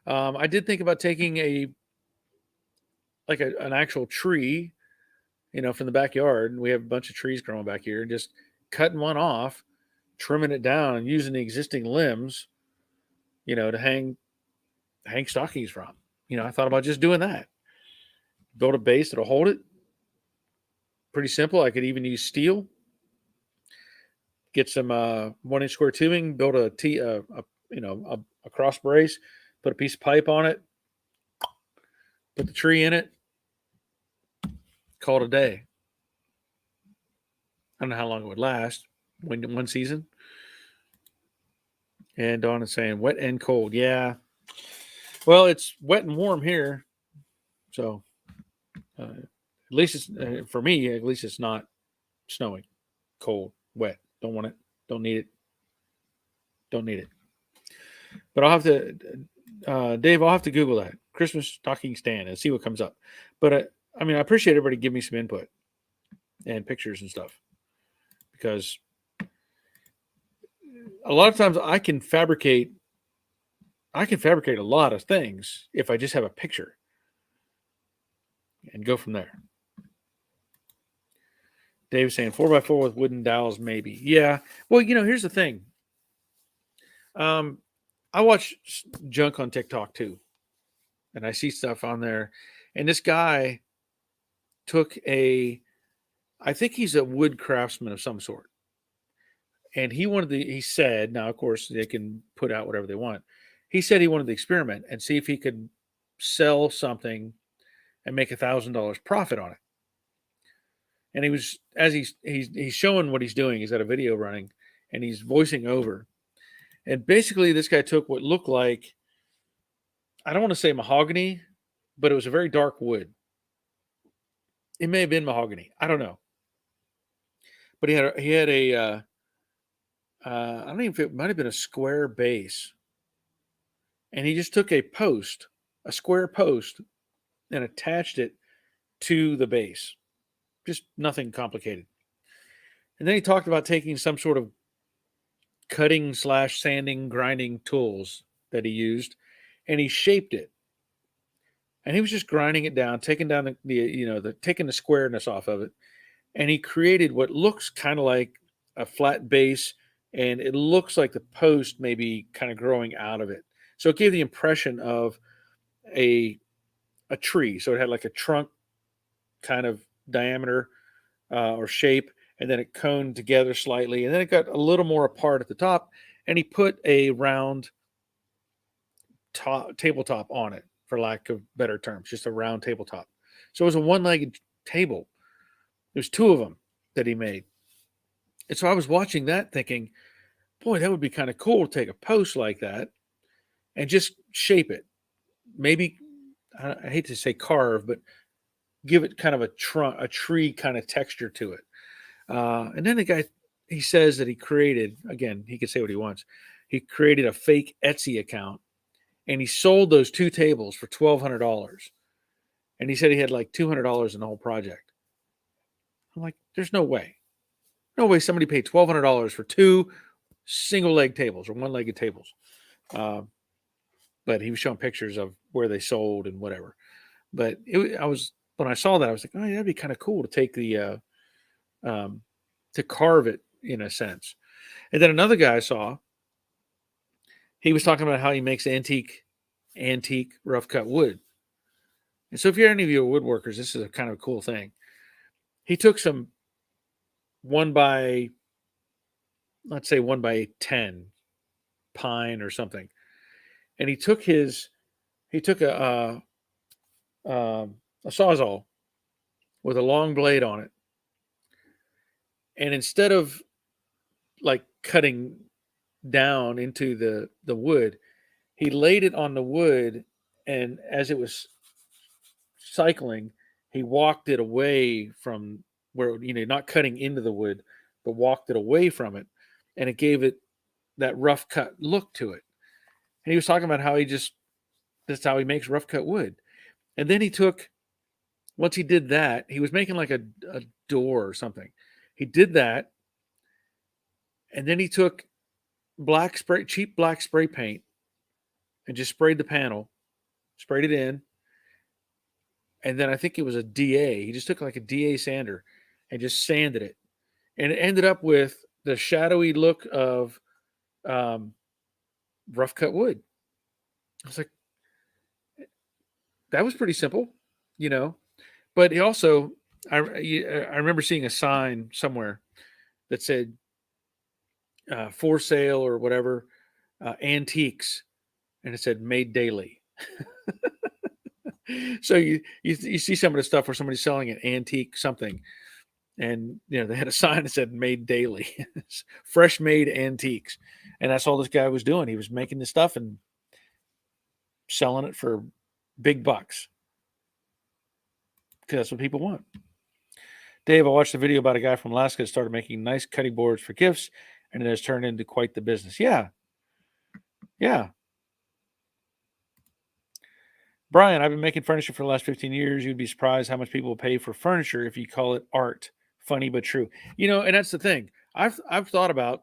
I did think about taking an actual tree, from the backyard, and we have a bunch of trees growing back here, and just cutting one off, trimming it down, and using the existing limbs, to hang stockings from. I thought about just doing that. Build a base that'll hold it. Pretty simple. I could even use steel. Get some 1 inch square tubing. Build a cross brace. Put a piece of pipe on it. Put the tree in it. Call it a day. I don't know how long it would last. One season. And Dawn is saying wet and cold. Yeah. Well, it's wet and warm here, so at least it's for me. At least it's not snowing, cold, wet. Don't want it. Don't need it. Don't need it. But I'll have to, Dave. I'll have to Google that Christmas stocking stand and see what comes up. But I appreciate everybody giving me some input and pictures and stuff, because a lot of times I can fabricate a lot of things if I just have a picture and go from there. Dave's saying 4x4 with wooden dowels, maybe. Yeah. Well, here's the thing. I watch junk on TikTok too, and I see stuff on there. And this guy took I think he's a wood craftsman of some sort. And he said, now, of course, they can put out whatever they want. He said he wanted to experiment and see if he could sell something and make $1,000 profit on it. And he was, as he's showing what he's doing, he's got a video running and he's voicing over. And basically, this guy took what looked like, I don't want to say mahogany, but it was a very dark wood. It may have been mahogany. I don't know. But he had a I don't even know if it might have been a square base. And he just took a square post, and attached it to the base. Just nothing complicated. And then he talked about taking some sort of cutting / sanding, grinding tools that he used, and he shaped it. And he was just grinding it down, taking down taking the squareness off of it, and he created what looks kind of like a flat base, and it looks like the post may be kind of growing out of it. So it gave the impression of a tree. So it had like a trunk kind of diameter or shape, and then it coned together slightly, and then it got a little more apart at the top, and he put a round tabletop on it, for lack of better terms, just a round tabletop. So it was a one-legged table. There's two of them that he made. And so I was watching that thinking, boy, that would be kind of cool to take a post like that and just shape it. Maybe, I hate to say carve, but give it kind of a tree kind of texture to it. And then the guy, he says that he created, again, he could say what he wants. He created a fake Etsy account, and he sold those two tables for $1,200. And he said he had like $200 in the whole project. I'm like, there's no way. No way somebody paid $1,200 for two single leg tables or one-legged tables. But he was showing pictures of where they sold and whatever. But when I saw that, I was like, oh, yeah, that'd be kind of cool to take to carve it in a sense. And then another guy I saw, he was talking about how he makes antique rough cut wood. And so if you're any of you woodworkers, this is a kind of cool thing. He took some 1 by 10 pine or something, and he took a sawzall with a long blade on it, and instead of like cutting down into the wood, he laid it on the wood, and as it was cycling, he walked it away from where, not cutting into the wood, but walked it away from it, and it gave it that rough cut look to it. And he was talking about how that's how he makes rough cut wood. And then once he did that, he was making like a door or something. He did that, and then he took cheap black spray paint, and just sprayed the panel, sprayed it in, and then I think it was a DA. He just took like a DA sander and just sanded it, and it ended up with the shadowy look of rough cut wood. I was like, that was pretty simple, you know. But he also, I remember seeing a sign somewhere that said for sale or whatever, antiques, and it said made daily. So you see some of the stuff where somebody's selling an antique something, and they had a sign that said made daily, fresh made antiques, and that's all this guy was doing. He was making this stuff and selling it for big bucks because that's what people want. Dave, I watched a video about a guy from Alaska that started making nice cutting boards for gifts, and it has turned into quite the business. Yeah. Brian, I've been making furniture for the last 15 years. You'd be surprised how much people will pay for furniture if you call it art. Funny but true. And that's the thing. I've thought about.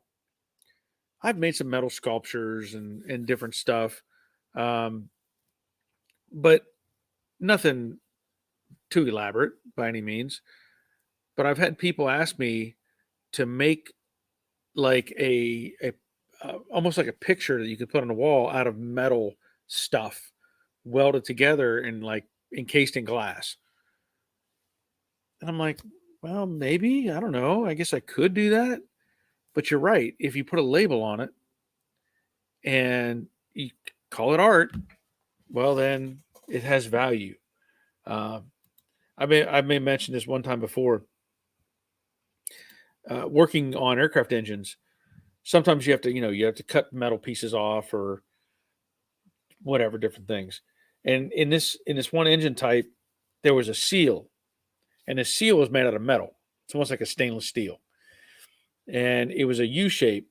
I've made some metal sculptures and different stuff, but nothing too elaborate by any means. But I've had people ask me to make like a almost like a picture that you could put on the wall out of metal stuff welded together and like encased in glass. And I'm like, well, maybe, I don't know. I guess I could do that. But you're right. If you put a label on it and you call it art, well, then it has value. I may mention this one time before. Working on aircraft engines, sometimes you have to cut metal pieces off or whatever, different things. And in this one engine type, there was a seal, and the seal was made out of metal. It's almost like a stainless steel, and it was a U shape.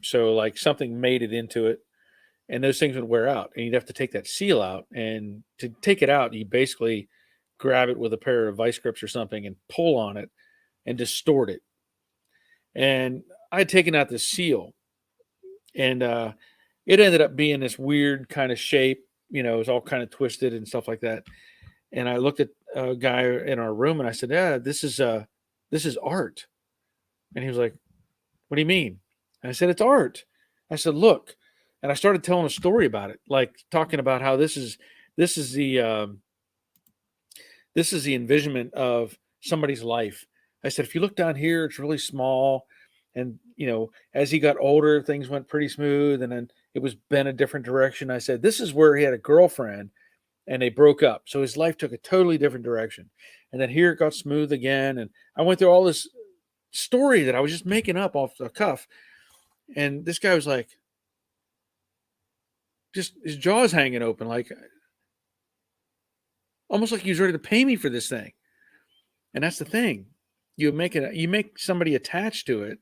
So like something made it into it, and those things would wear out, and you'd have to take that seal out. And to take it out, you basically grab it with a pair of vice grips or something and pull on it and distort it. And I had taken out the seal, and it ended up being this weird kind of shape. It was all kind of twisted and stuff like that. And I looked at a guy in our room and I said, "Yeah, this is art." And he was like, "What do you mean?" And I said, "It's art." I said, "Look," and I started telling a story about it, like talking about how this is the envisionment of somebody's life. I said, if you look down here, it's really small. And, as he got older, things went pretty smooth. And then it was bent a different direction. I said, this is where he had a girlfriend and they broke up. So his life took a totally different direction. And then here it got smooth again. And I went through all this story that I was just making up off the cuff. And this guy was like, just his jaws hanging open, like almost like he was ready to pay me for this thing. And that's the thing. You make somebody attached to it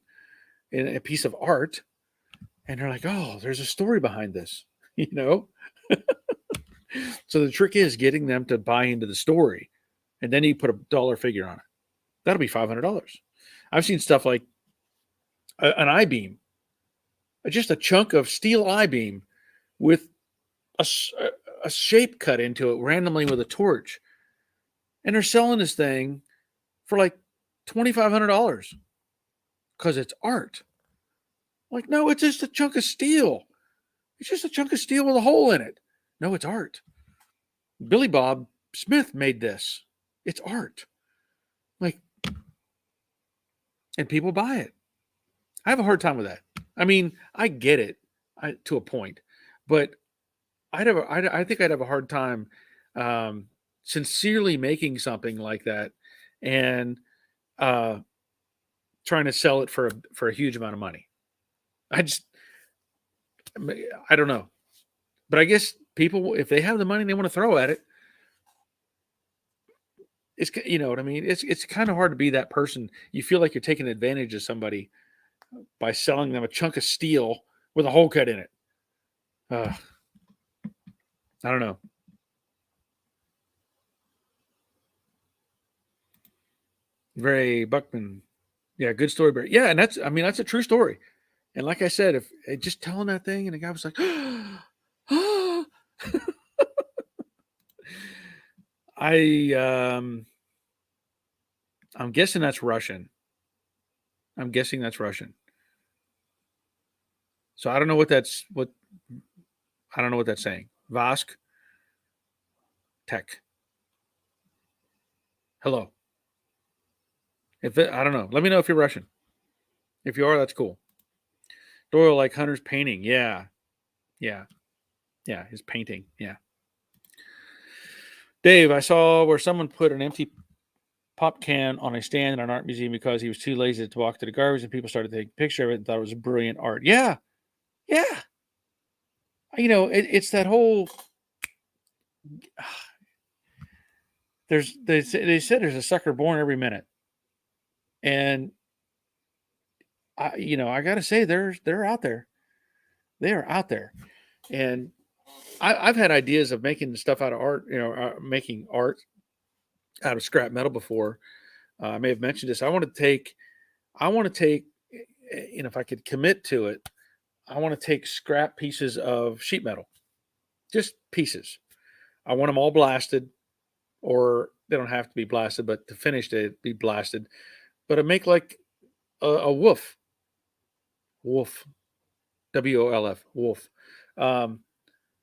in a piece of art, and they're like, oh, there's a story behind this, So the trick is getting them to buy into the story, and then you put a dollar figure on it. That'll be $500. I've seen stuff like an I-beam, just a chunk of steel I-beam with a shape cut into it randomly with a torch, and they're selling this thing for like $2,500 because it's art. Like, no, it's just a chunk of steel. It's just a chunk of steel with a hole in it. No, it's art. Billy Bob Smith made this. It's art. Like, and people buy it. I have a hard time with that. I mean, I get it to a point, but I think I'd have a hard time sincerely making something like that and uh, trying to sell it for a huge amount of money. I just I don't know, but I guess people, if they have the money they want to throw at it, you know what I mean. It's kind of hard to be that person. You feel like you're taking advantage of somebody by selling them a chunk of steel with a hole cut in it. Uh, I don't know. Very Buckman. Yeah, good story, Barry. Yeah, and that's, I mean, that's a true story. And like I said, if just telling that thing, and the guy was like, I I'm guessing that's Russian. I'm guessing that's Russian. So I don't know what I don't know what that's saying. Vask Tech. Hello. I don't know. Let me know if you're Russian. If you are, that's cool. Doyle like Hunter's painting. Yeah. Yeah. Yeah. His painting. Yeah. Dave, I saw where someone put an empty pop can on a stand in an art museum because he was too lazy to walk to the garbage, and people started taking a picture of it and thought it was brilliant art. Yeah. Yeah. You know, it's that whole they said there's a sucker born every minute. And I got to say they're out there. They are out there. And I've had ideas of making stuff out of art, making art out of scrap metal before. I may have mentioned this. I want to take, if I could commit to it, I want to take scrap pieces of sheet metal, just pieces. I want them all blasted, or they don't have to be blasted, but to finish they'd be blasted. But I make like a wolf, WOLF, wolf, um,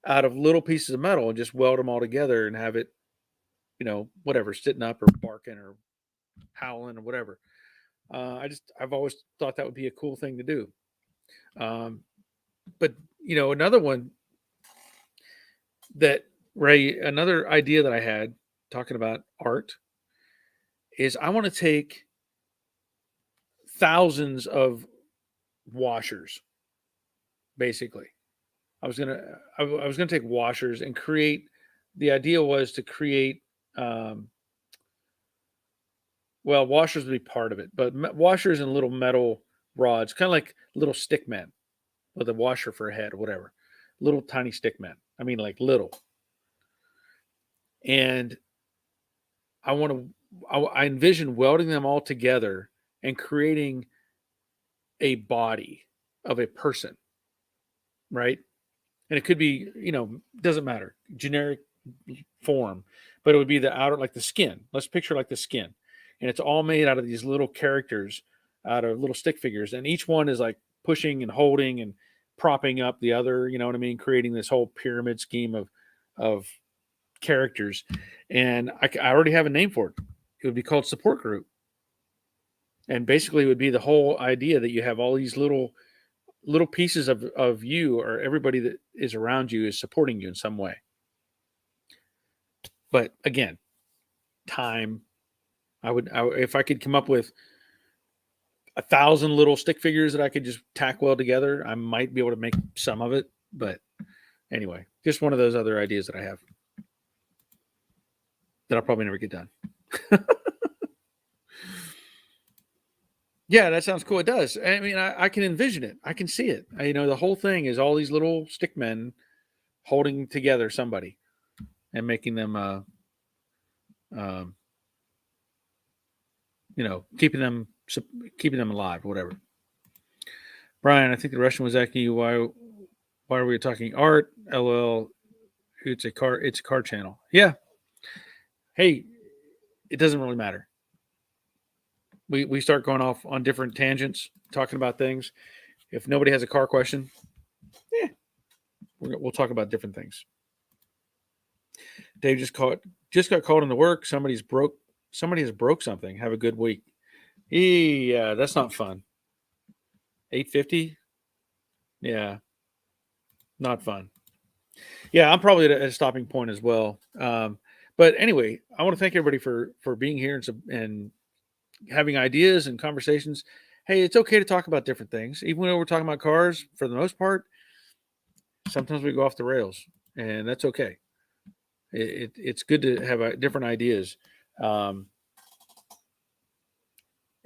out of little pieces of metal and just weld them all together and have it, whatever, sitting up or barking or howling or whatever. I've always thought that would be a cool thing to do. Um, but another one that Ray, another idea that I had talking about art is I want to take thousands of washers, basically. I was gonna take washers and create. The idea was to create. Um, well, washers would be part of it, but washers and little metal rods, kind of like little stick men with a washer for a head or whatever. Little tiny stick men. I mean, like little. And I want to. I envision welding them all together and creating a body of a person, right? And it could be, doesn't matter, generic form, but it would be the outer, like the skin. Let's picture like the skin, and it's all made out of these little characters, out of little stick figures, and each one is like pushing and holding and propping up the other. You know what I mean? Creating this whole pyramid scheme of characters, and I already have a name for it. It would be called support group, and basically it would be the whole idea that you have all these little pieces of you, or everybody that is around you is supporting you in some way. But again, time. If I could come up with 1,000 little stick figures that I could just tack well together, I might be able to make some of it. But anyway, just one of those other ideas that I have that I'll probably never get done. Yeah, that sounds cool. It does. I mean, I can envision it. I can see it. The whole thing is all these little stick men holding together somebody and making them, um, keeping them alive, whatever. Brian, I think the Russian was asking you why are we talking art? LOL. It's a car channel. Yeah. Hey, it doesn't really matter. We start going off on different tangents, talking about things. If nobody has a car question, yeah, we'll talk about different things. Dave just got called into work. Somebody has broke something. Have a good week. Yeah, that's not fun. 850. Yeah, not fun. Yeah, I'm probably at a stopping point as well. But anyway, I want to thank everybody for being here and having ideas and conversations. Hey, it's okay to talk about different things, even when we're talking about cars. For the most part, sometimes we go off the rails, and that's okay. It's good to have different ideas, um,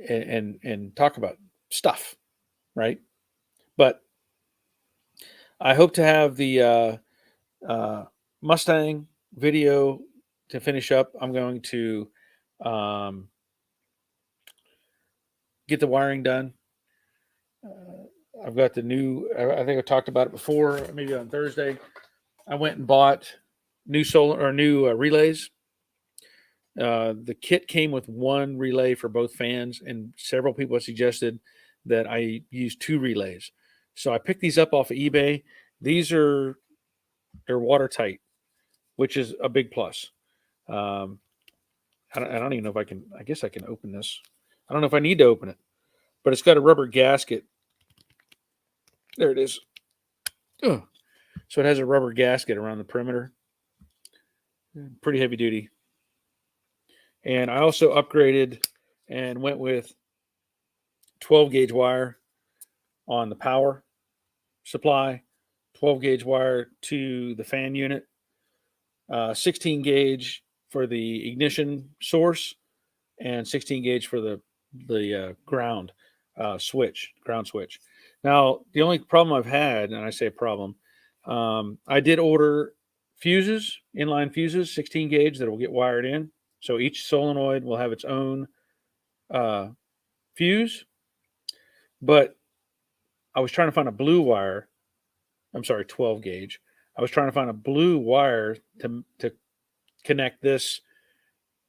and talk about stuff, right? But I hope to have the Mustang video to finish up. I'm going to um, get the wiring done. I've got the new. I think I talked about it before, maybe on Thursday. I went and bought new solar or new relays. The kit came with one relay for both fans, and several people have suggested that I use two relays. So I picked these up off of eBay. They're watertight, which is a big plus. Um, I don't even know if I can. I guess I can open this. I don't know if I need to open it, but it's got a rubber gasket. There it is. Ugh. So it has a rubber gasket around the perimeter. Pretty heavy duty. And I also upgraded and went with 12 gauge wire on the power supply, 12 gauge wire to the fan unit, 16 gauge for the ignition source, and 16 gauge for the ground ground switch. Now, the only problem I've had, and I say problem, I did order fuses, inline fuses, 16 gauge that will get wired in. So each solenoid will have its own uh, fuse. But I was trying to find a blue wire. I'm sorry, 12 gauge. I was trying to find a blue wire to connect this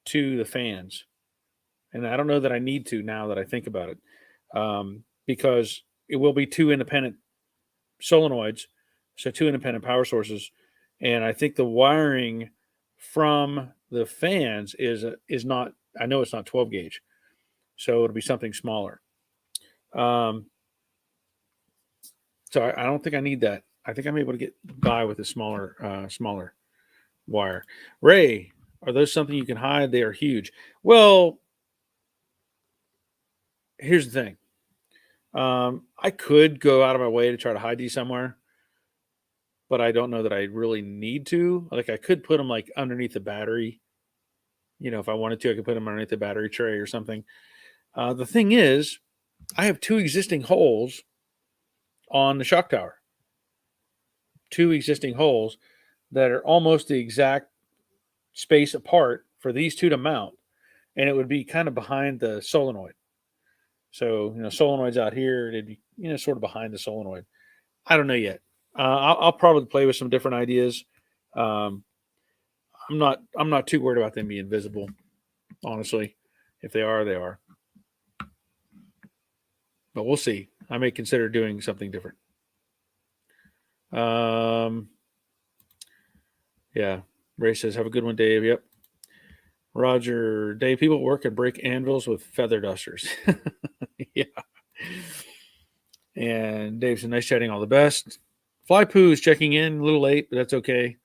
to the fans. And I don't know that I need to now that I think about it, because it will be two independent solenoids, so two independent power sources. And I think the wiring from the fans is not. I know it's not 12 gauge, so it'll be something smaller. Um, so I don't think I need that. I think I'm able to get by with a smaller wire. Ray, are those something you can hide? They are huge. Well, here's the thing. I could go out of my way to try to hide these somewhere, but I don't know that I really need to. Like I could put them like underneath the battery. If I wanted to, I could put them underneath the battery tray or something. The thing is, I have two existing holes on the shock tower. Two existing holes that are almost the exact space apart for these two to mount, and it would be kind of behind the solenoid. So solenoid's out here; it'd be sort of behind the solenoid. I don't know yet. I'll probably play with some different ideas. Um, I'm not too worried about them being visible, honestly. If they are, they are. But we'll see. I may consider doing something different. Yeah. Ray says, "Have a good one, Dave." Yep. Roger, Dave. People work and break anvils with feather dusters. Yeah. And Dave said, "Nice chatting. All the best." Fly Poo is checking in a little late, but that's okay.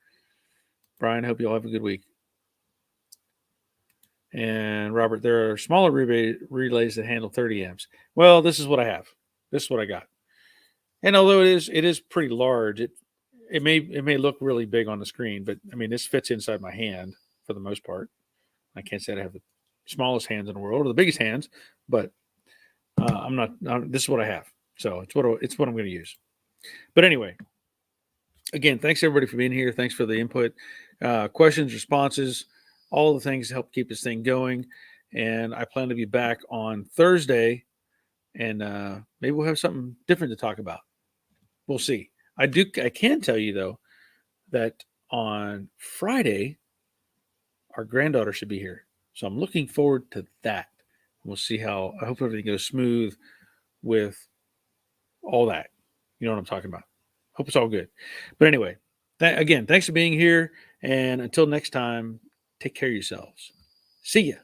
Brian, hope you all have a good week. And Robert, there are smaller relays that handle 30 amps. Well, this is what I have. This is what I got. And although it is pretty large, it may look really big on the screen, but I mean this fits inside my hand for the most part. I can't say I have the smallest hands in the world or the biggest hands, but I'm not. This is what I have, so it's what I'm going to use. But anyway, again, thanks everybody for being here. Thanks for the input, questions, responses, all the things to help keep this thing going. And I plan to be back on Thursday, and maybe we'll have something different to talk about. We'll see. I can tell you though that on Friday our granddaughter should be here, so I'm looking forward to that. We'll see how. I hope everything goes smooth with all that. You know what I'm talking about. Hope it's all good. But anyway, again, thanks for being here. And until next time, take care of yourselves. See ya.